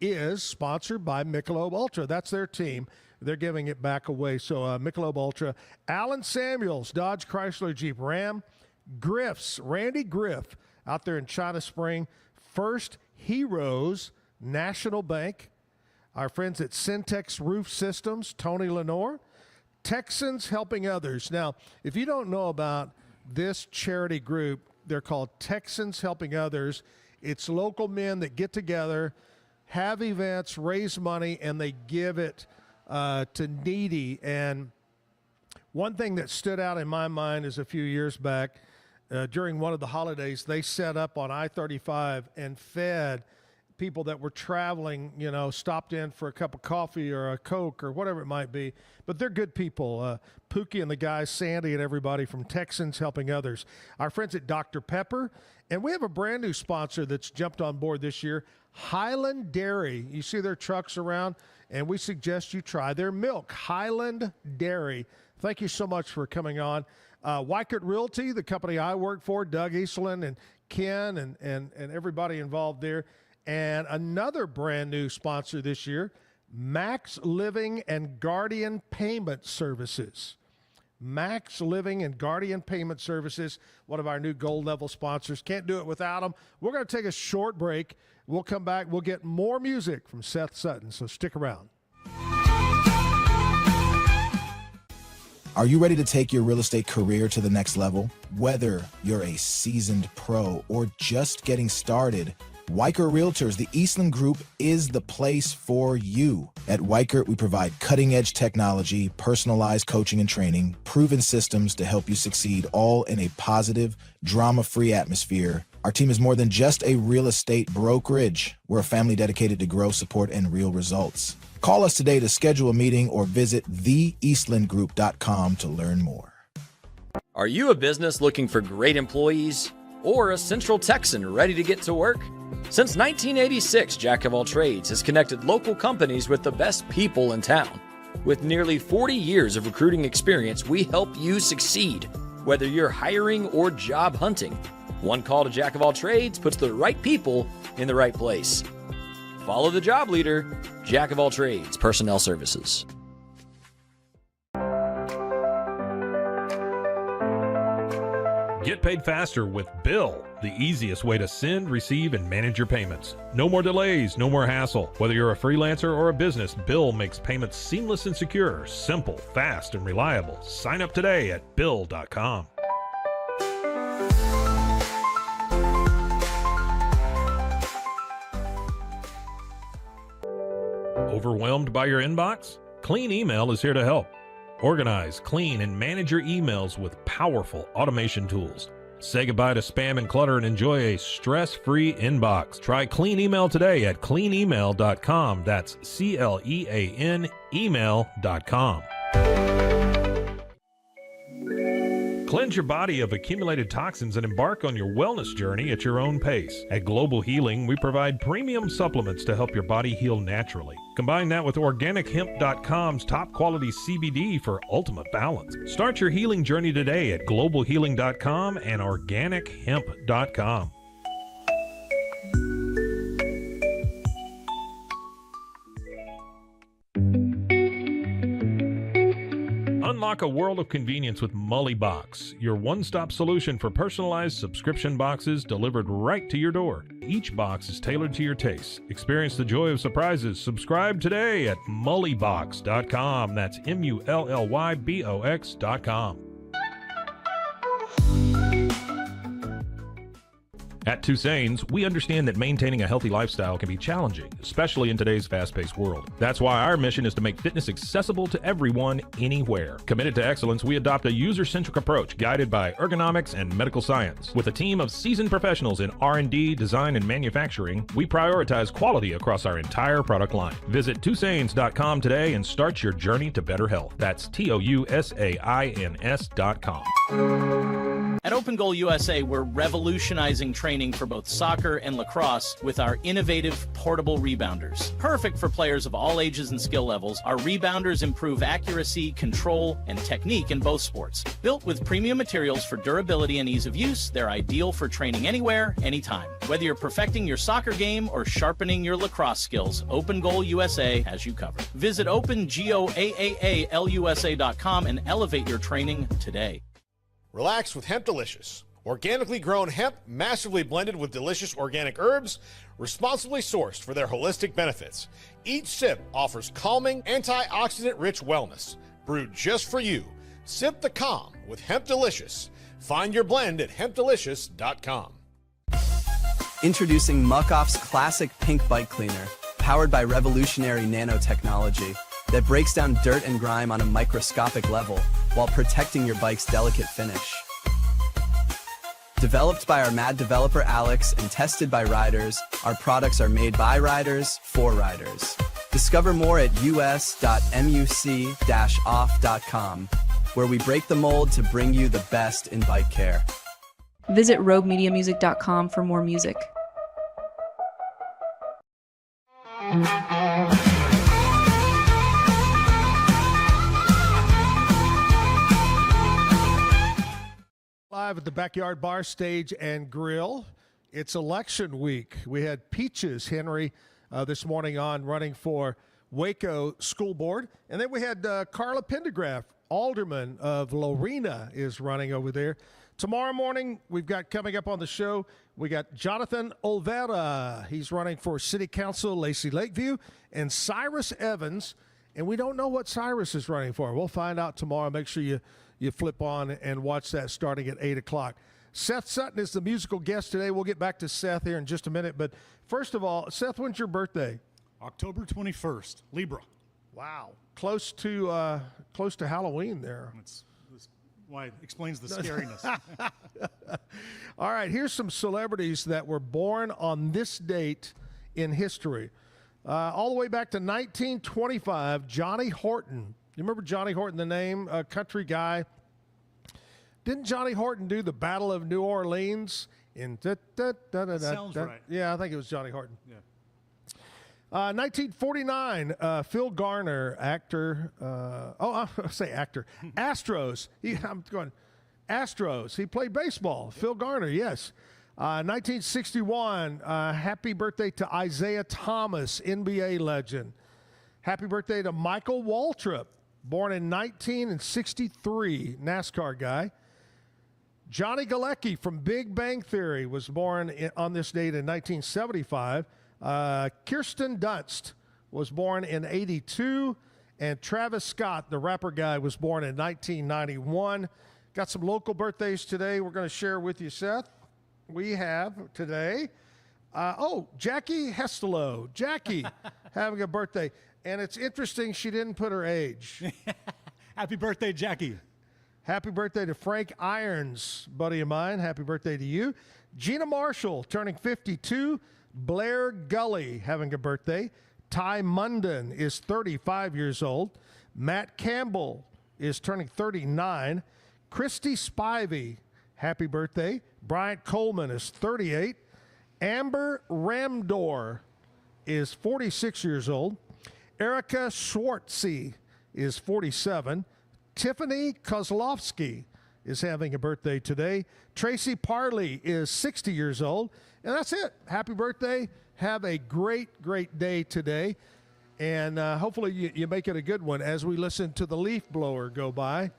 is sponsored by Michelob Ultra. That's their team. They're giving it back away. So Michelob Ultra, Alan Samuels, Dodge Chrysler Jeep Ram, Griff's, Randy Griff out there in China Spring, First Heroes National Bank, our friends at Syntex Roof Systems, Tony Lenore, Texans Helping Others. Now, if you don't know about this charity group, they're called Texans Helping Others. It's local men that get together, have events, raise money, and they give it to needy. And one thing that stood out in my mind is a few years back, during one of the holidays, they set up on I-35 and fed people that were traveling, stopped in for a cup of coffee or a Coke or whatever it might be. But they're good people. Pookie and the guys, Sandy and everybody from Texans Helping Others. Our friends at Dr. Pepper. And we have a brand new sponsor that's jumped on board this year, Highland Dairy. You see their trucks around, and we suggest you try their milk, Highland Dairy. Thank you so much for coming on. Waco Realty, the company I work for, Doug Eastland and Ken and everybody involved there. And another brand new sponsor this year, Max Living and Guardian Payment Services. Max Living and Guardian Payment Services, one of our new gold level sponsors. Can't do it without them. We're going to take a short break. We'll come back. We'll get more music from Seth Sutton, so stick around. Are you ready to take your real estate career to the next level? Whether you're a seasoned pro or just getting started, Weichert Realtors, the Eastland Group, is the place for you. At Weichert, we provide cutting-edge technology, personalized coaching and training, proven systems to help you succeed, all in a positive, drama-free atmosphere. Our team is more than just a real estate brokerage. We're a family dedicated to growth, support, and real results. Call us today to schedule a meeting or visit theeastlandgroup.com to learn more. Are you a business looking for great employees or a Central Texan ready to get to work? Since 1986, Jack of All Trades has connected local companies with the best people in town. With nearly 40 years of recruiting experience, we help you succeed, whether you're hiring or job hunting. One call to Jack of All Trades puts the right people in the right place. Follow the job leader, Jack of All Trades Personnel Services. Get paid faster with Bill, the easiest way to send, receive, and manage your payments. No more delays, no more hassle. Whether you're a freelancer or a business, Bill makes payments seamless and secure, simple, fast, and reliable. Sign up today at Bill.com. Overwhelmed by your inbox? Clean Email is here to help. Organize, clean, and manage your emails with powerful automation tools. Say goodbye to spam and clutter and enjoy a stress-free inbox. Try Clean Email today at cleanemail.com. That's CLEAN email.com. Cleanse your body of accumulated toxins and embark on your wellness journey at your own pace. At Global Healing, we provide premium supplements to help your body heal naturally. Combine that with OrganicHemp.com's top quality CBD for ultimate balance. Start your healing journey today at GlobalHealing.com and OrganicHemp.com. Unlock a world of convenience with Mully Box, your one-stop solution for personalized subscription boxes delivered right to your door. Each box is tailored to your tastes. Experience the joy of surprises. Subscribe today at mullybox.com. That's MULLYBOX.com. At Tusain's, we understand that maintaining a healthy lifestyle can be challenging, especially in today's fast-paced world. That's why our mission is to make fitness accessible to everyone, anywhere. Committed to excellence, we adopt a user-centric approach guided by ergonomics and medical science. With a team of seasoned professionals in R&D, design, and manufacturing, we prioritize quality across our entire product line. Visit Tusains.com today and start your journey to better health. That's TOUSAINS.com. At Open Goal USA, we're revolutionizing training for both soccer and lacrosse with our innovative portable rebounders. Perfect for players of all ages and skill levels, our rebounders improve accuracy, control, and technique in both sports. Built with premium materials for durability and ease of use, they're ideal for training anywhere, anytime. Whether you're perfecting your soccer game or sharpening your lacrosse skills, Open Goal USA has you covered. Visit OpenGoAAALUSA.com and elevate your training today. Relax with Hemp Delicious. Organically grown hemp, massively blended with delicious organic herbs, responsibly sourced for their holistic benefits. Each sip offers calming, antioxidant-rich wellness. Brewed just for you. Sip the calm with Hemp Delicious. Find your blend at hempdelicious.com. Introducing Muck-Off's classic pink bike cleaner, powered by revolutionary nanotechnology that breaks down dirt and grime on a microscopic level while protecting your bike's delicate finish. Developed by our mad developer Alex and tested by riders, our products are made by riders for riders. Discover more at us.muc-off.com, where we break the mold to bring you the best in bike care. Visit roguemediamusic.com for more music. Live at the Backyard Bar Stage and Grill. It's election week. We had Peaches Henry this morning on running for Waco School Board. And then we had Calra Pendergraft, alderman of Lorena, is running over there. Tomorrow morning, we've got coming up on the show, we got Jonathan Olvera. He's running for City Council, Lacey Lakeview, and Cyrus Evans. And we don't know what Cyrus is running for. We'll find out tomorrow. Make sure you flip on and watch that starting at 8 o'clock. Seth Sutton is the musical guest today. We'll get back to Seth here in just a minute. But first of all, Seth, when's your birthday? October 21st, Libra. Wow. Close to Halloween there. That's why it explains the scariness. All right, here's some celebrities that were born on this date in history. All the way back to 1925, Johnny Horton. You remember Johnny Horton, the name? A country guy. Didn't Johnny Horton do the Battle of New Orleans? Sounds right. Yeah, I think it was Johnny Horton. Yeah. 1949, Phil Garner, actor. I'll say actor. Astros. I'm going Astros. He played baseball. Phil Garner, yes. 1961, happy birthday to Isaiah Thomas, NBA legend. Happy birthday to Michael Waltrip, born in 1963, NASCAR guy. Johnny Galecki from Big Bang Theory was born on this date in 1975. Kirsten Dunst was born in 82. And Travis Scott, the rapper guy, was born in 1991. Got some local birthdays today we're going to share with you, Seth. We have today, Jackie Hestelow. Jackie having a birthday. And it's interesting she didn't put her age. Happy birthday, Jackie. Happy birthday to Frank Irons, buddy of mine. Happy birthday to you. Gina Marshall turning 52. Blair Gully having a birthday. Ty Munden is 35 years old. Matt Campbell is turning 39. Christy Spivey, happy birthday. Bryant Coleman is 38. Amber Ramdor is 46 years old. Erica Schwartzy is 47. Tiffany Kozlowski is having a birthday today. Tracy Parley is 60 years old. And that's it. Happy birthday. Have a great, great day today. And hopefully you make it a good one as we listen to the leaf blower go by.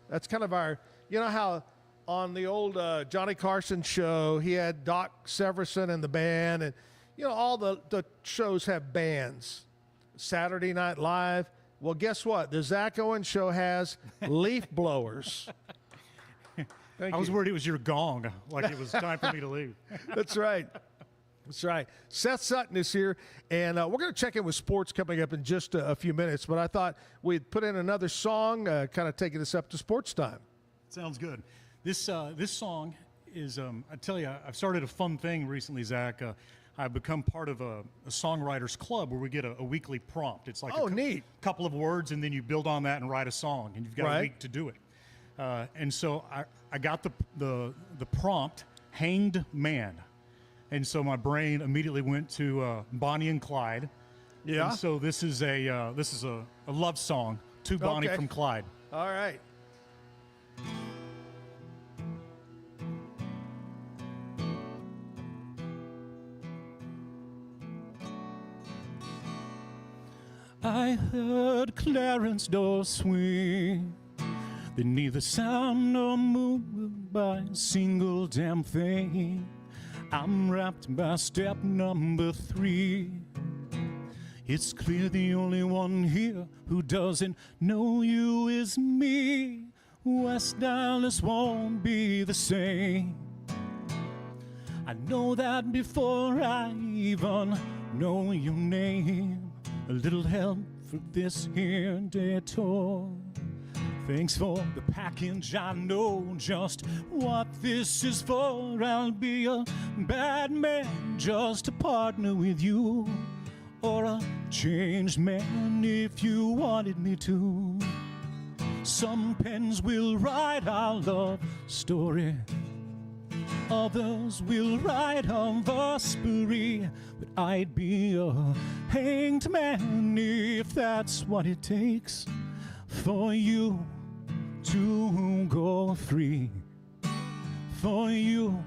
That's kind of our, you know how on the old Johnny Carson show, he had Doc Severson and the band. And, you know, all the shows have bands. Saturday Night Live. Well, guess what? The Zack Owen show has leaf blowers. I was worried it was your gong, like it was time for me to leave. That's right. That's right. Seth Sutton is here, and we're going to check in with sports coming up in just a few minutes, but I thought we'd put in another song, kind of taking us up to sports time. Sounds good. This song is, I tell you, I've started a fun thing recently, Zach. I've become part of a songwriters club where we get a weekly prompt. It's like neat. Couple of words, and then you build on that and write a song, and you've got a week to do it. And so I got the prompt, hanged man. And so my brain immediately went to Bonnie and Clyde. Yeah. And so this is a love song to Bonnie from Clyde. All right. I heard Clarence door swing beneath the sound nor moved by a single damn thing. I'm wrapped by step number 3. It's clear the only one here who doesn't know you is me. West Dallas won't be the same. I know that before I even know your name. A little help for this here detour. Thanks for the package, I know just what this is for. I'll be a bad man just to partner with you, or a changed man if you wanted me to. Some pens will write our love story, others will write on the spree, but I'd be a hanged man if that's what it takes for you to go free, for you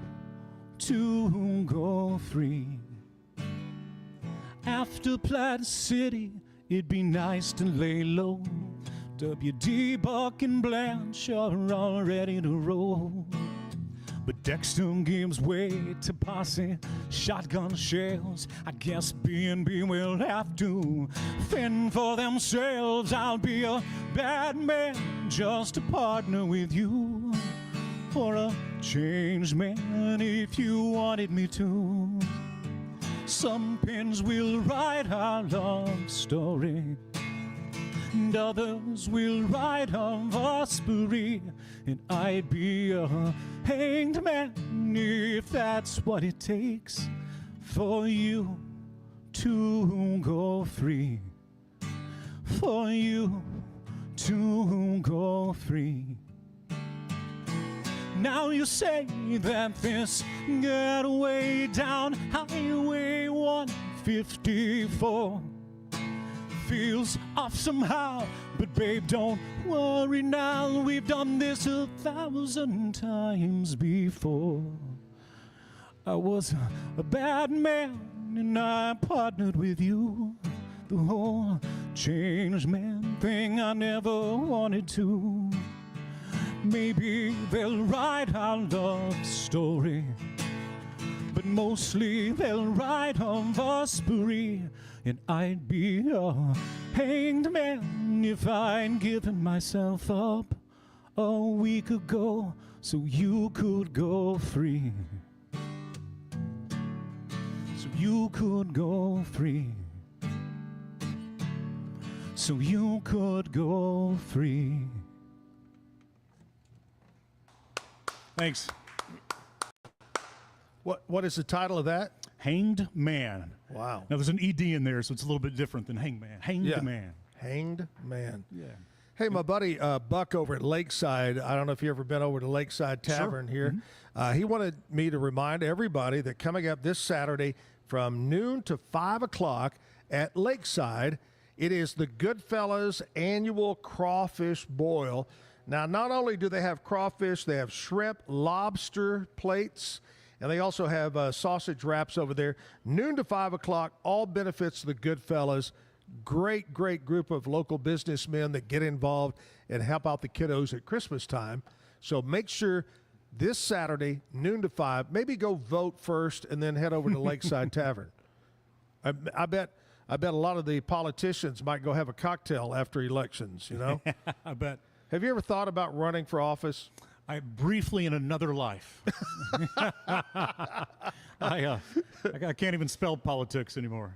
to go free. After Platte City, it'd be nice to lay low. W.D. Buck and Blanche are all ready to roll. But Dexter gives way to posse, shotgun shells. I guess B&B will have to fend for themselves. I'll be a bad man just to partner with you, or a changed man if you wanted me to. Some pens will write our love story, and others will write on the spree, and I'd be a hanged man if that's what it takes for you to go free, for you to go free. Now you say that this getaway down Highway 154 feels off somehow, but babe, don't worry now. We've done this 1,000 times before. I was a bad man and I partnered with you. The whole changed man thing I never wanted to. Maybe they'll write our love story, but mostly they'll write on the spree, and I'd be a hanged man if I'd given myself up a week ago so you could go free, so you could go free, so you could go free. Thanks. What is the title of that? Hanged Man. Wow. Now, there's an ED in there, so it's a little bit different than Hangman. Hanged Man. Hanged Man. Yeah. Hey, my buddy Buck over at Lakeside, I don't know if you've ever been over to Lakeside Tavern here. Mm-hmm. He wanted me to remind everybody that coming up this Saturday from noon to 5 o'clock at Lakeside, it is the Goodfellas annual crawfish boil. Now, not only do they have crawfish, they have shrimp, lobster plates, and they also have sausage wraps over there. Noon to 5 o'clock, all benefits to the Goodfellas. Great, great group of local businessmen that get involved and help out the kiddos at Christmas time. So make sure this Saturday, noon to 5, maybe go vote first and then head over to Lakeside Tavern. I bet a lot of the politicians might go have a cocktail after elections, you know? I bet. Have you ever thought about running for office? I briefly in another life. I can't even spell politics anymore.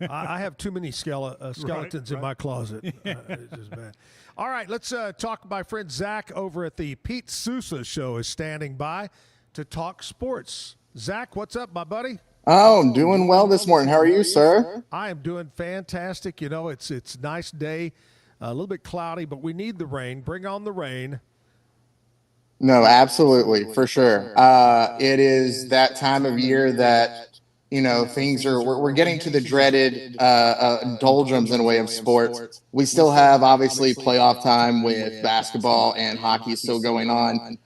I have too many skeletons in my closet. It's just bad. All right, let's talk. My friend Zach over at the Pete Sousa Show is standing by to talk sports. Zach, what's up, my buddy? Oh, I'm doing well this morning. How are you, sir? I am doing fantastic. You know, it's a nice day, a little bit cloudy, but we need the rain. Bring on the rain. No, absolutely, for sure. It is that time of year that, things are, we're getting to the dreaded doldrums in a way of sports. We still have obviously playoff time with basketball and hockey still going on.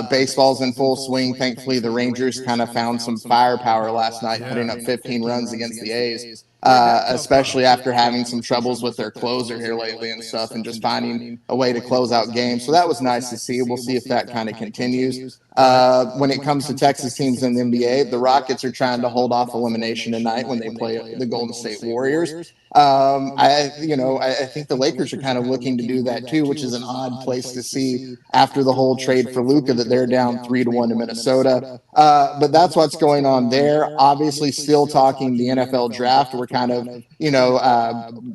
Baseball's in full swing. Thankfully, the Rangers kind of found some firepower last night, putting up 15 runs against the A's. Especially after having some troubles with their closer here lately and stuff, and just finding a way to close out games. So that was nice to see. We'll see if that kind of continues. When it comes to Texas teams in the NBA, the Rockets are trying to hold off elimination tonight when they play the Golden State Warriors. I think the Lakers are kind of looking to do that too, which is an odd place to see after the whole trade for Luka that they're down 3-1 to Minnesota. But that's what's going on there. Obviously, still talking the NFL draft. We're kind of,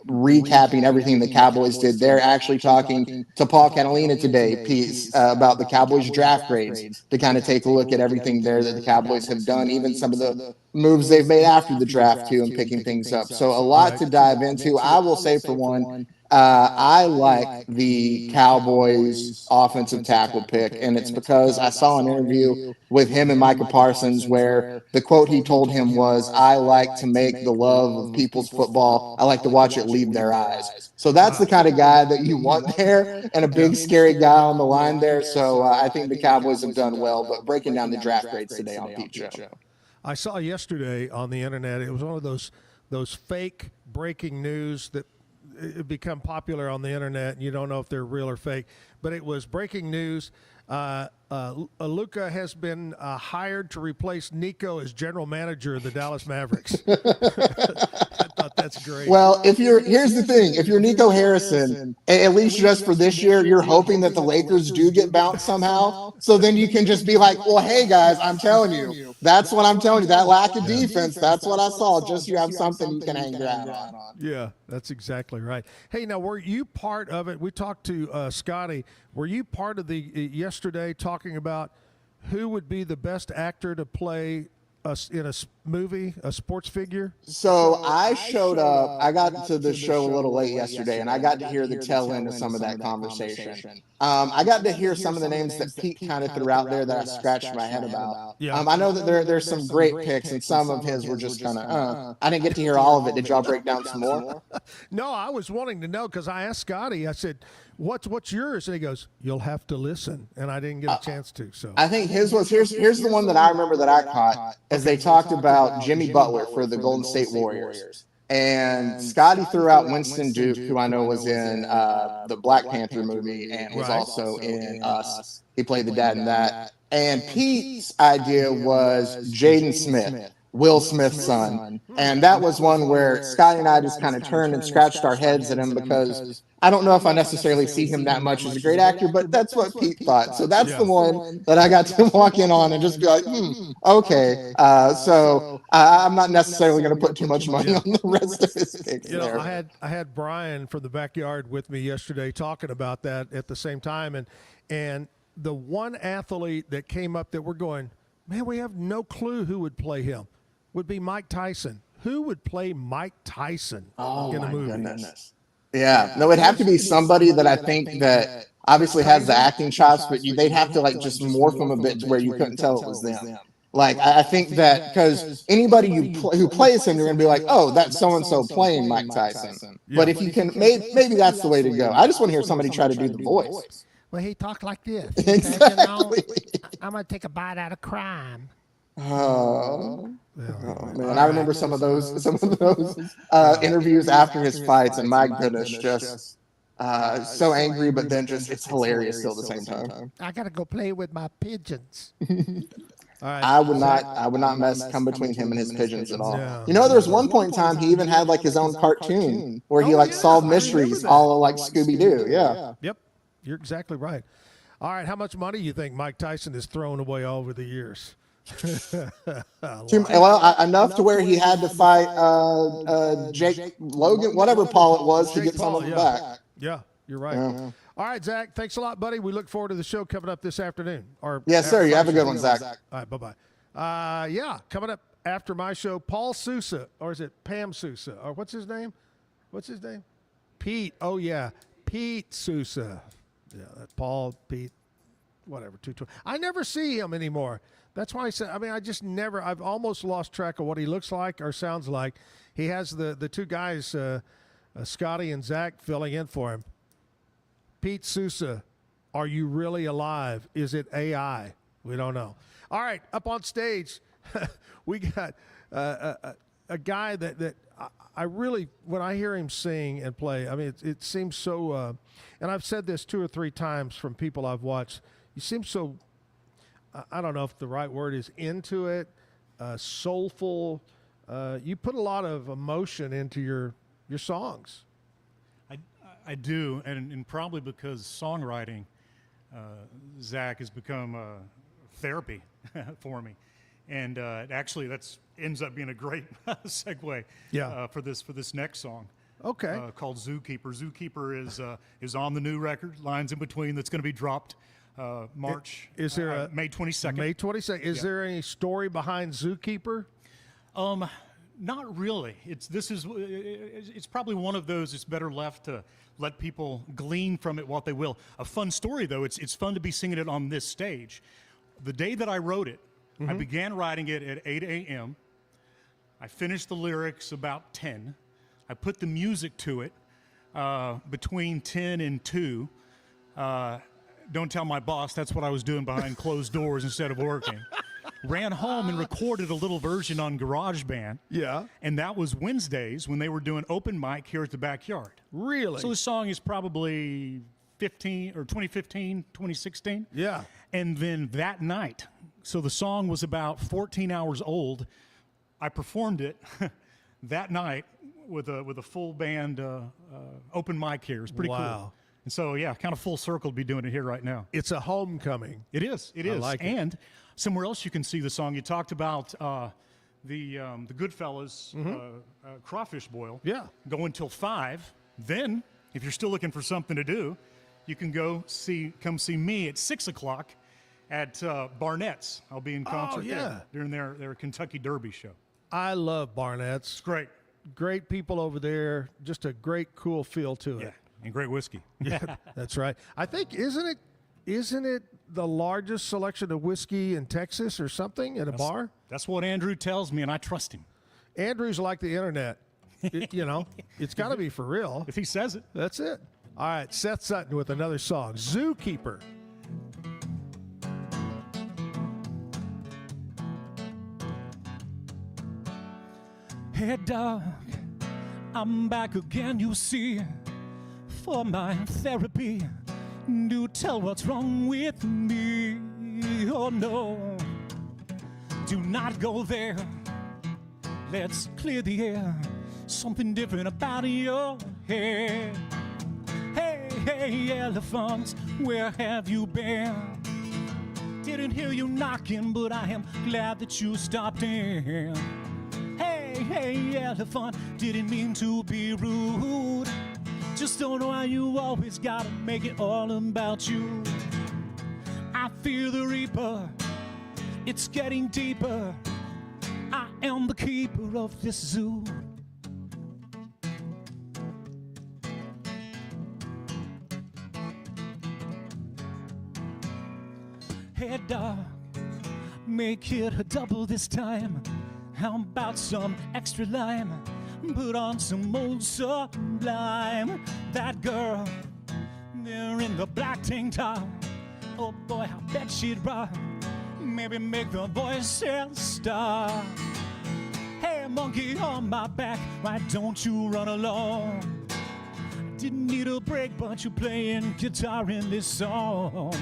recapping everything the Cowboys did. They're actually talking to Paul Catalina today, piece about the Cowboys draft grades to kind of take a look at everything there that the Cowboys have done, even some of the moves they've made after the draft too, and picking things up. So a lot to dive into. I will say for one, I like the Cowboys offensive tackle pick, and it's because I saw an interview with him and Micah Parsons where the quote he told him was, "I like to make the love of people's football. I like to watch it leave their eyes." So that's the kind of guy that you want there, and a big scary guy on the line there. So I think the Cowboys have done well, but breaking down the draft grades today on Pete Show. I saw yesterday on the internet, it was one of those fake breaking news that it become popular on the internet, and you don't know if they're real or fake. But it was breaking news. Luka has been hired to replace Nico as general manager of the Dallas Mavericks. I thought that's great. Well, here's the thing. If you're Nico Harrison, at least just for this year, you're hoping that the Lakers do get bounced somehow. So then you can just be like, well, hey, guys, I'm telling you. That's what I'm telling you. That lack of defense, that's what I saw. Just you have something you can hang your hat on. Yeah, that's exactly right. Hey, now, were you part of it? We talked to Scotty. Were you part of the yesterday talking about who would be the best actor to play in a movie, a sports figure? So I showed up. I got to the show a little late yesterday, and I got to hear the tail end of some of that conversation. I got to hear some of the names that Pete kind of threw out there that I scratched my head about. I know that there's some great picks, and some of his were just kind of, I didn't get to hear all of it. Did y'all break down some more? No, I was wanting to know because I asked Scotty, I said, what's yours? And he goes, you'll have to listen. And I didn't get a chance to. So I think his was, here's the one that I remember that I caught, as they talked about Jimmy Butler for the Golden State Warriors. And Scotty threw out Winston Duke, who I know was in the Black Panther movie and was also in Us. He played the dad in that. And Pete's idea was Jaden Smith, Will Smith's son. And that was one where Scotty and I just kind of turned and scratched our heads at him because I don't know if I necessarily see him that much as a great actor, but that's what Pete thought. So that's the one that I got to walk in on and just be like, okay. So I'm not necessarily going to put too much money on the rest of his picks there. I had Brian from the backyard with me yesterday talking about that at the same time. And the one athlete that came up that we're going, man, we have no clue who would play him, would be Mike Tyson. Who would play Mike Tyson in a movie? Goodness. Yeah, no, it'd have to be somebody that I think that obviously has the acting chops, but they'd have to like just morph them a bit to where you couldn't tell it was them. Like, I think that because anybody who plays him, you're going to be like, oh, that's so-and-so playing Mike Tyson. But if you can, maybe that's the way to go. I just want to hear somebody try to do the voice. Well, he talked like this. Exactly. I'm going to take a bite out of crime. Oh man, I remember some of those interviews after his fights, and my goodness, just so angry, but then just it's hilarious still at the same time. I gotta go play with my pigeons. I would not come between him and his pigeons at all. Yeah. You know, there was one point in time he even had like his own cartoon where he solved mysteries, all like Scooby-Doo. Yeah. Yep, you're exactly right. All right, how much money do you think Mike Tyson has thrown away over the years? Well, enough to where he had to fight Jake Logan, whatever Paul it was, to get some of them back. Yeah, you're right. Yeah. All right, Zach, thanks a lot, buddy. We look forward to the show coming up this afternoon. Yes, sir. You have a good one, Zach. All right, bye-bye. Yeah, coming up after my show, Paul Sousa, or is it Pam Sousa? Or what's his name? Pete. Oh, yeah, Pete Sousa. Yeah, that's Paul, Pete. whatever, 220. I never see him anymore. That's why I said, I mean, I've almost lost track of what he looks like or sounds like. He has the two guys, Scotty and Zach, filling in for him. Pete Sousa, are you really alive? Is it AI? We don't know. All right, up on stage, we got a guy that I really, when I hear him sing and play, I mean, it seems so, and I've said this 2 or 3 times from people I've watched, he seems so, I don't know if the right word is into it, soulful. You put a lot of emotion into your songs. I do, and probably because songwriting, Zach, has become therapy for me. And actually, that ends up being a great segue for this next song. Okay. Called Zookeeper. Zookeeper is on the new record, Lines in Between, that's going to be dropped March. Is there May 22nd? May 22nd. Is there any story behind Zookeeper? Not really. It's probably one of those. It's better left to let people glean from it what they will. A fun story though. It's fun to be singing it on this stage. The day that I wrote it, I began writing it at 8 a.m. I finished the lyrics about 10. I put the music to it between 10 and 2. Don't tell my boss that's what I was doing behind closed doors instead of working. Ran home and recorded a little version on GarageBand. Yeah. And that was Wednesdays when they were doing open mic here at the backyard. Really? So the song is probably 2015, 2016. Yeah. And then that night, so the song was about 14 hours old. I performed it that night with a full band open mic here. It's pretty cool. And so, yeah, kind of full circle to be doing it here right now. It's a homecoming. It is. It I is. like it. And somewhere else you can see the song. You talked about the Goodfellas crawfish boil. Yeah. Go until 5. Then, if you're still looking for something to do, you can come see me at 6 o'clock at Barnett's. I'll be in concert there during their Kentucky Derby show. I love Barnett's. It's great. Great people over there. Just a great, cool feel to it. Yeah, and great whiskey. Yeah, that's right. I think, isn't it the largest selection of whiskey in Texas or something at a bar? That's what Andrew tells me, and I trust him. Andrew's like the internet. It's got to be for real. If he says it. That's it. All right, Seth Sutton with another song, Zookeeper. Hey, dog, I'm back again, you see, for my therapy. Do tell what's wrong with me. Oh, no, do not go there. Let's clear the air. Something different about your hair. Hey, elephants, where have you been? Didn't hear you knocking, but I am glad that you stopped in. Hey, elephant, didn't mean to be rude. Just don't know why you always gotta make it all about you. I fear the reaper, it's getting deeper. I am the keeper of this zoo. Hey, dog, make it a double this time. How about some extra lime? Put on some old Sublime. That girl there in the black tank top, oh boy, I bet she'd rock. Maybe make the voices stop. Hey, monkey on my back, why don't you run along? Didn't need a break, but you're playing guitar in this song.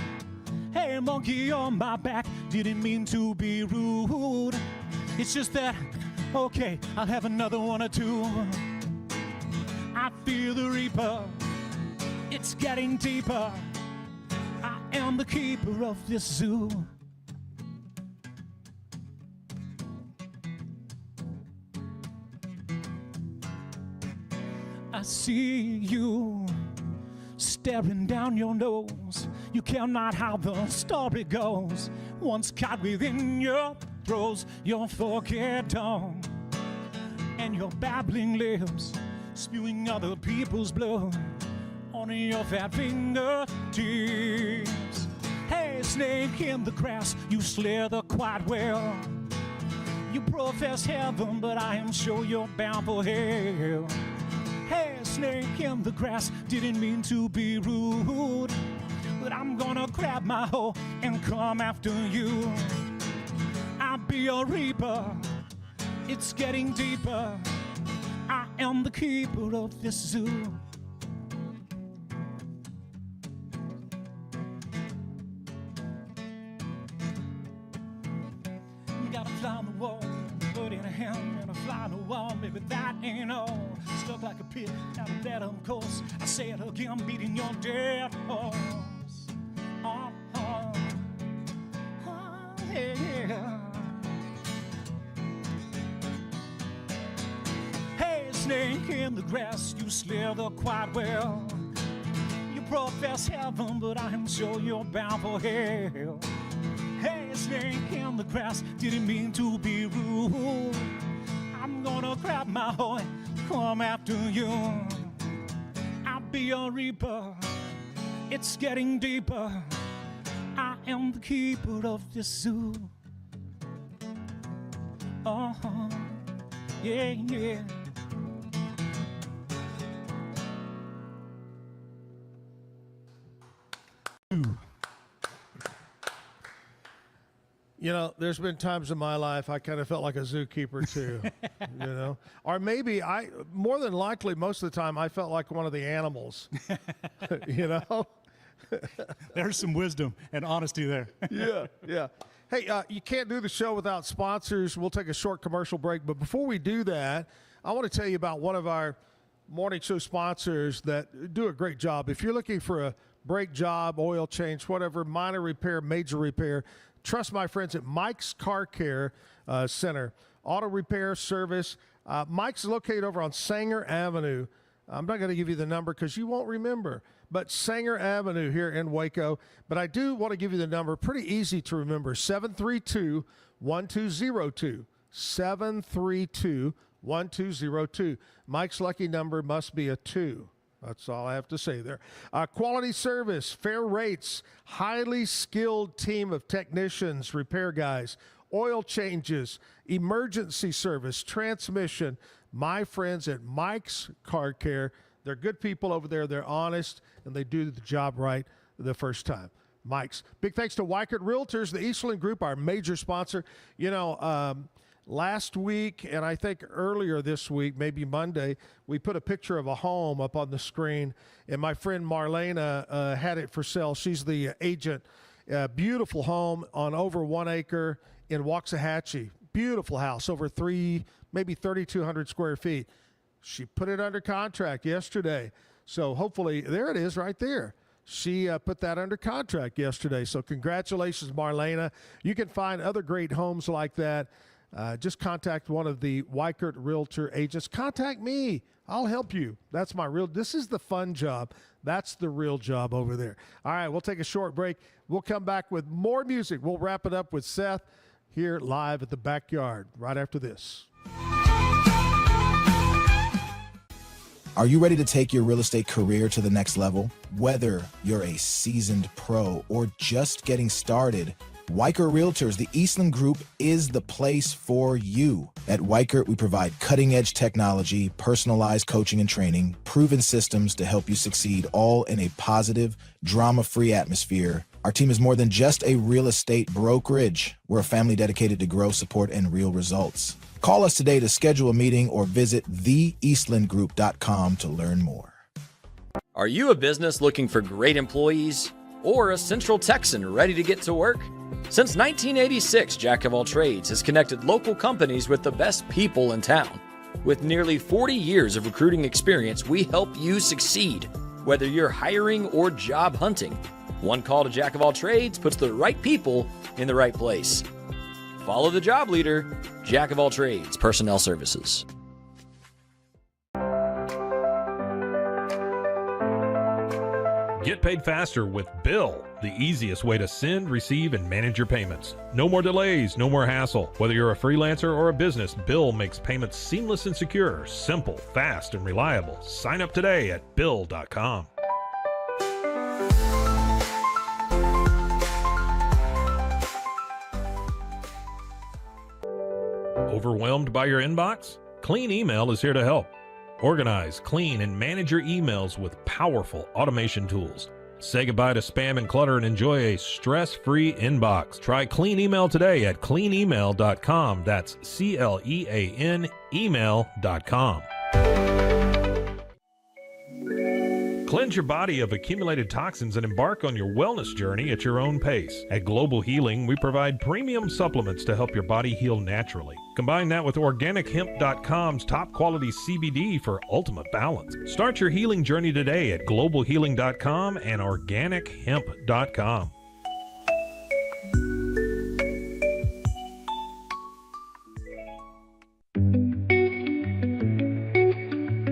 Hey, monkey on my back, didn't mean to be rude. It's just that, okay, I'll have another one or two. I feel the reaper, it's getting deeper. I am the keeper of this zoo. I see you staring down your nose. You care not how the story goes. Once caught within your throes, your forked tongue and your babbling lips, spewing other people's blood on your fat fingertips. Hey, snake in the grass, you slither quite well. You profess heaven, but I am sure you're bound for hell. Hey, snake in the grass, didn't mean to be rude, but I'm gonna grab my hoe and come after you. I'll be a reaper, it's getting deeper. I am the keeper of this zoo. You gotta fly on the wall, bird in a hand and a fly on the wall. Maybe that ain't all. Stuck like a pit, out of that of course. I say it again, beating your dead horse. Yeah. Hey, snake in the grass, you slither quite well. You profess heaven, but I'm sure you're bound for hell. Hey, snake in the grass, didn't mean to be rude. I'm gonna grab my hoe and come after you. I'll be your reaper, it's getting deeper. I am the keeper of this zoo. Uh-huh, yeah, yeah. You know, there's been times in my life I kind of felt like a zookeeper too, you know, or maybe more than likely, most of the time I felt like one of the animals, you know. There's some wisdom and honesty there. Yeah. Hey, you can't do the show without sponsors. We'll take a short commercial break. But before we do that, I want to tell you about one of our morning show sponsors that do a great job. If you're looking for a brake job, oil change, whatever, minor repair, major repair, trust my friends at Mike's Car Care Center. Auto repair service. Mike's is located over on Sanger Avenue. I'm not going to give you the number because you won't remember. But Sanger Avenue here in Waco. But I do want to give you the number, pretty easy to remember, 732-1202. 732-1202. Mike's lucky number must be a 2. That's all I have to say there. Quality service, fair rates, highly skilled team of technicians, repair guys, oil changes, emergency service, transmission. My friends at Mike's Car Care, they're good people over there. They're honest, and they do the job right the first time. Mike's. Big thanks to Waco Realtors, the Eastland Group, our major sponsor. You know, last week, and I think earlier this week, maybe Monday, we put a picture of a home up on the screen, and my friend Marlena had it for sale. She's the agent. Beautiful home on over 1 acre in Waxahachie. Beautiful house, over maybe 3,200 square feet. She put it under contract yesterday. So hopefully, there it is right there. She put that under contract yesterday. So congratulations, Marlena. You can find other great homes like that. Just contact one of the Waco Realtor agents. Contact me. I'll help you. That's this is the fun job. That's the real job over there. All right, we'll take a short break. We'll come back with more music. We'll wrap it up with Seth here live at the backyard right after this. Are you ready to take your real estate career to the next level? Whether you're a seasoned pro or just getting started, Waco Realtors, the Eastland Group, is the place for you. At Waco, we provide cutting-edge technology, personalized coaching and training, proven systems to help you succeed, all in a positive, drama-free atmosphere. Our team is more than just a real estate brokerage. We're a family dedicated to growth, support, and real results. Call us today to schedule a meeting or visit theeastlandgroup.com to learn more. Are you a business looking for great employees or a Central Texan ready to get to work? Since 1986, Jack of All Trades has connected local companies with the best people in town. With nearly 40 years of recruiting experience, we help you succeed, whether you're hiring or job hunting. One call to Jack of All Trades puts the right people in the right place. Follow the job leader, Jack of All Trades Personnel Services. Get paid faster with Bill, the easiest way to send, receive, and manage your payments. No more delays, no more hassle. Whether you're a freelancer or a business, Bill makes payments seamless and secure, simple, fast, and reliable. Sign up today at Bill.com. Overwhelmed by your inbox? Clean Email is here to help. Organize, clean, and manage your emails with powerful automation tools. Say goodbye to spam and clutter and enjoy a stress-free inbox. Try Clean Email today at cleanemail.com. That's CLEAN email.com. Cleanse your body of accumulated toxins and embark on your wellness journey at your own pace. At Global Healing, we provide premium supplements to help your body heal naturally. Combine that with OrganicHemp.com's top quality CBD for ultimate balance. Start your healing journey today at GlobalHealing.com and OrganicHemp.com.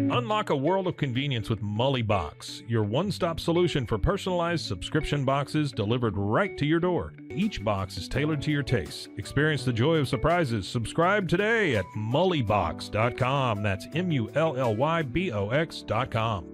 Unlock a world of convenience with Mully Box, your one-stop solution for personalized subscription boxes delivered right to your door. Each box is tailored to your tastes. Experience the joy of surprises. Subscribe today at mullybox.com. That's MULLYBOX.com.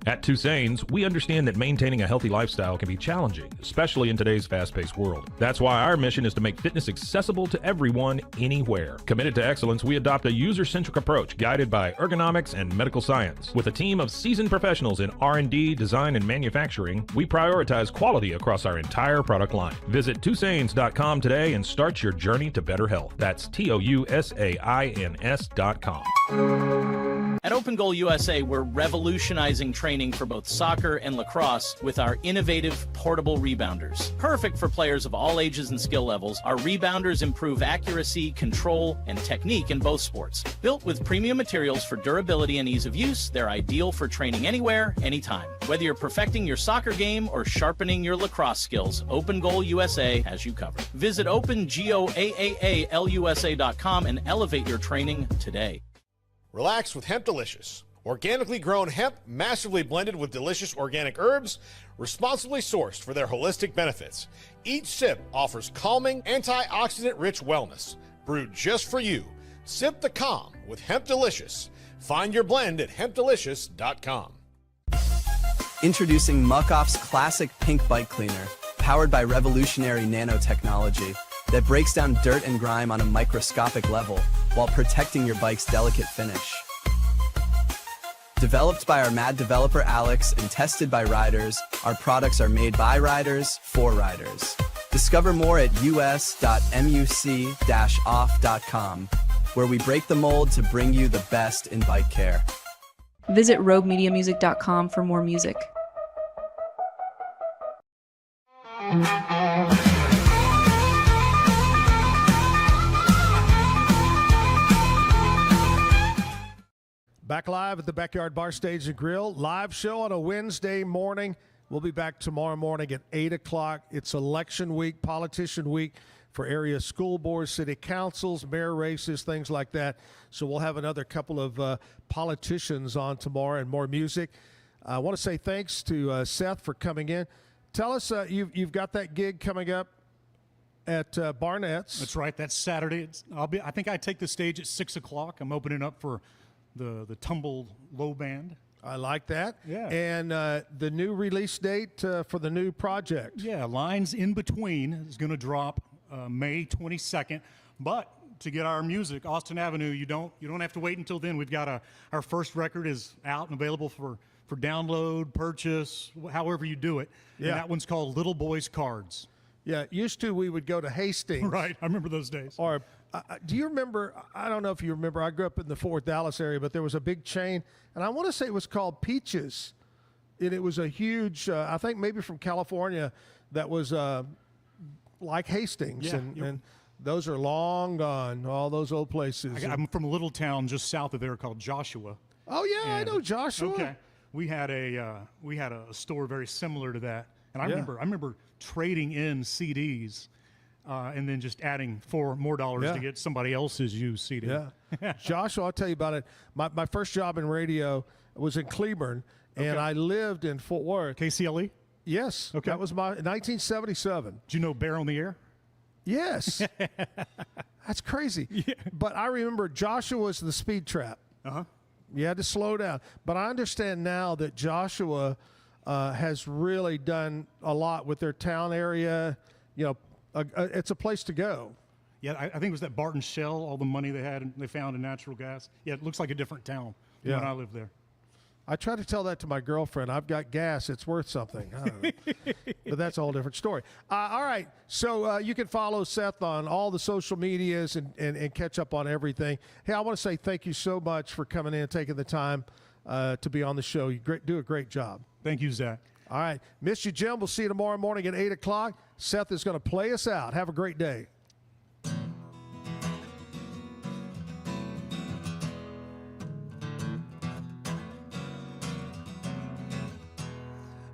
At Tusain's, we understand that maintaining a healthy lifestyle can be challenging, especially in today's fast-paced world. That's why our mission is to make fitness accessible to everyone, anywhere. Committed to excellence, we adopt a user-centric approach guided by ergonomics and medical science. With a team of seasoned professionals in R&D, design, and manufacturing, we prioritize quality across our entire product line. Visit Tusains.com today and start your journey to better health. That's TOUSAINS.com. At Open Goal USA, we're revolutionizing training for both soccer and lacrosse with our innovative portable rebounders. Perfect for players of all ages and skill levels, our rebounders improve accuracy, control, and technique in both sports. Built with premium materials for durability and ease of use, they're ideal for training anywhere, anytime. Whether you're perfecting your soccer game or sharpening your lacrosse skills, Open Goal USA has you covered. Visit OpenGoAAALUSA.com and elevate your training today. Relax with Hemp Delicious. Organically grown hemp, massively blended with delicious organic herbs, responsibly sourced for their holistic benefits. Each sip offers calming, antioxidant-rich wellness. Brewed just for you. Sip the calm with Hemp Delicious. Find your blend at hempdelicious.com. Introducing Muck-Off's classic pink bike cleaner, powered by revolutionary nanotechnology that breaks down dirt and grime on a microscopic level while protecting your bike's delicate finish. Developed by our mad developer Alex and tested by riders, our products are made by riders for riders. Discover more at us.muc-off.com, where we break the mold to bring you the best in bike care. Visit roguemediamusic.com for more music. Back live at the Backyard Bar Stage and Grill. Live show on a Wednesday morning. We'll be back tomorrow morning at 8 o'clock. It's election week, politician week for area school boards, city councils, mayor races, things like that. So we'll have another couple of politicians on tomorrow and more music. I want to say thanks to Seth for coming in. Tell us, you've got that gig coming up at Barnett's. That's right. That's Saturday. I think I take the stage at 6 o'clock. I'm opening up for the Tumble Low Band. I like that. Yeah. And the new release date for the new project. Yeah, Lines in Between is going to drop May 22nd. But to get our music, Austin Avenue, you don't have to wait until then. We've got our first record is out and available for download, purchase, however you do it. Yeah. And that one's called Little Boys Cards. Yeah, used to we would go to Hastings. Right, I remember those days. Or do you remember, I don't know if you remember, I grew up in the Fort Dallas area, but there was a big chain, and I want to say it was called Peaches. And it was a huge, I think maybe from California, that was like Hastings. Yeah, and those are long gone, all those old places. I'm from a little town just south of there called Joshua. Oh, yeah, I know Joshua. Okay. We had a store very similar to that. And I remember trading in CDs and then just adding $4 more to get somebody else's used CD. Yeah. Joshua, I'll tell you about it. My first job in radio was in Cleburne, and I lived in Fort Worth. KCLE? Yes. Okay. That was my 1977. Did you know Bear on the Air? Yes. That's crazy. Yeah. But I remember Joshua was the speed trap. Uh-huh. You had to slow down. But I understand now that Joshua has really done a lot with their town area, it's a place to go. Yeah, I think it was that Barton Shell, all the money they found in natural gas. Yeah, it looks like a different town when I lived there. I try to tell that to my girlfriend. I've got gas. It's worth something. I don't know. But that's a whole different story. All right. So you can follow Seth on all the social medias and catch up on everything. Hey, I want to say thank you so much for coming in and taking the time to be on the show. You do a great job. Thank you, Zach. All right. Miss you, Jim. We'll see you tomorrow morning at 8 o'clock. Seth is going to play us out. Have a great day.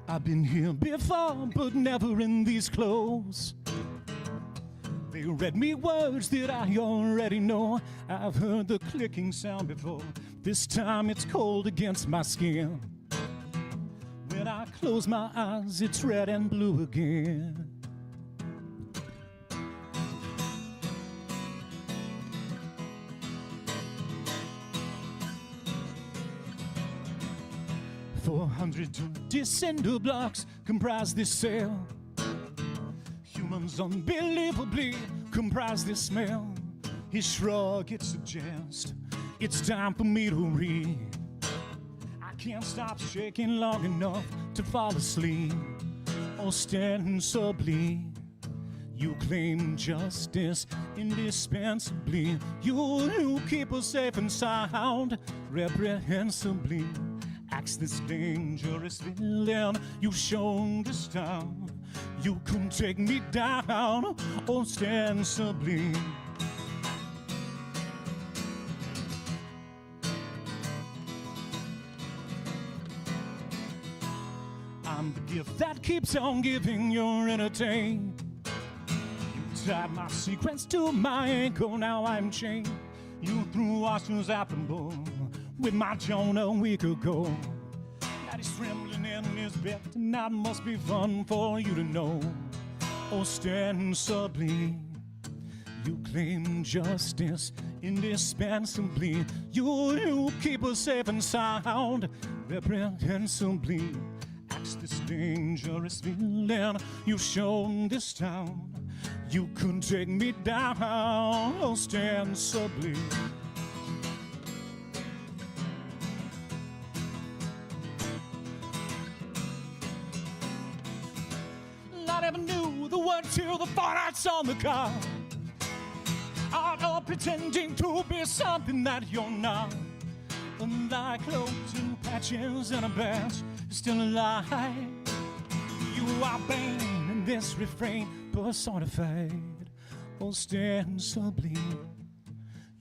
I've been here before, but never in these clothes. They read me words that I already know. I've heard the clicking sound before. This time it's cold against my skin. When I close my eyes, it's red and blue again. $400 cinder blocks comprise this cell. Humans unbelievably comprise this smell. His shrug, it suggests it's time for me to read. I can't stop shaking long enough to fall asleep. Ostensibly, you claim justice indispensably. You keep us safe and sound, reprehensibly. Acts this dangerous villain, you've shown this town. You can take me down, ostensibly. I'm the gift that keeps on giving, you're entertained. You tied my secrets to my ankle, now I'm chained. You threw oceans at the bull with my Joan a week ago. Now he's trembling in his bed, and that must be fun for you to know. Ostensibly, you claim justice indispensably. You keep us safe and sound, reprehensibly. Acts this dangerous villain, you've shown this town. You could take me down, ostensibly. I never knew the word till the farlights on the car. Art of pretending to be something that you're not. Unlike clothes and patches and a badge, still alive. You are banned in this refrain, personified, ostensibly.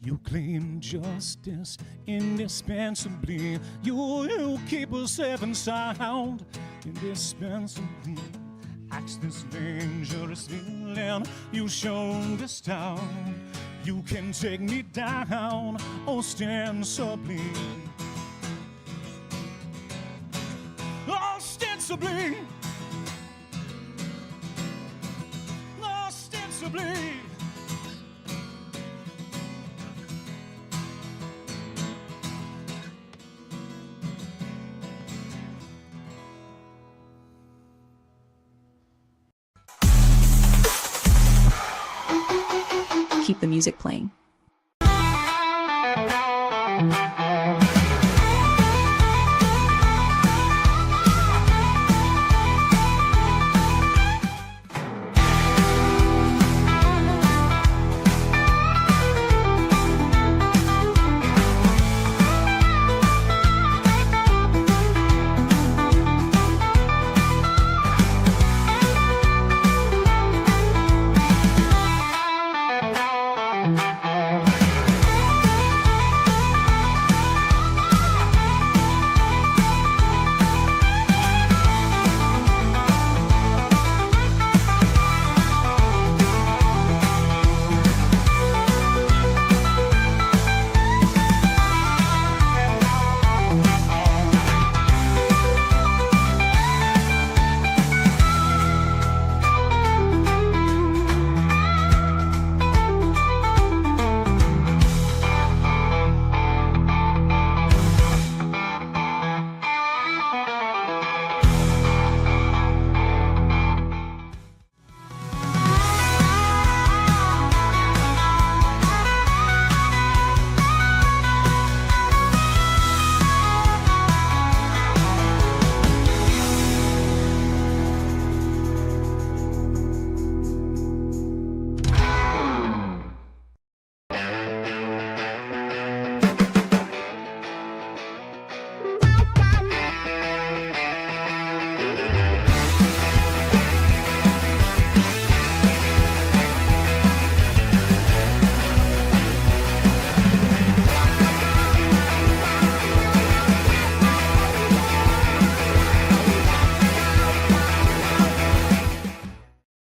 You claim justice indispensably. You keep us safe and sound, indispensably. Acts this dangerous villain, you've shown this town. You can take me down, ostensibly. Ostensibly. Ostensibly. Keep the music playing.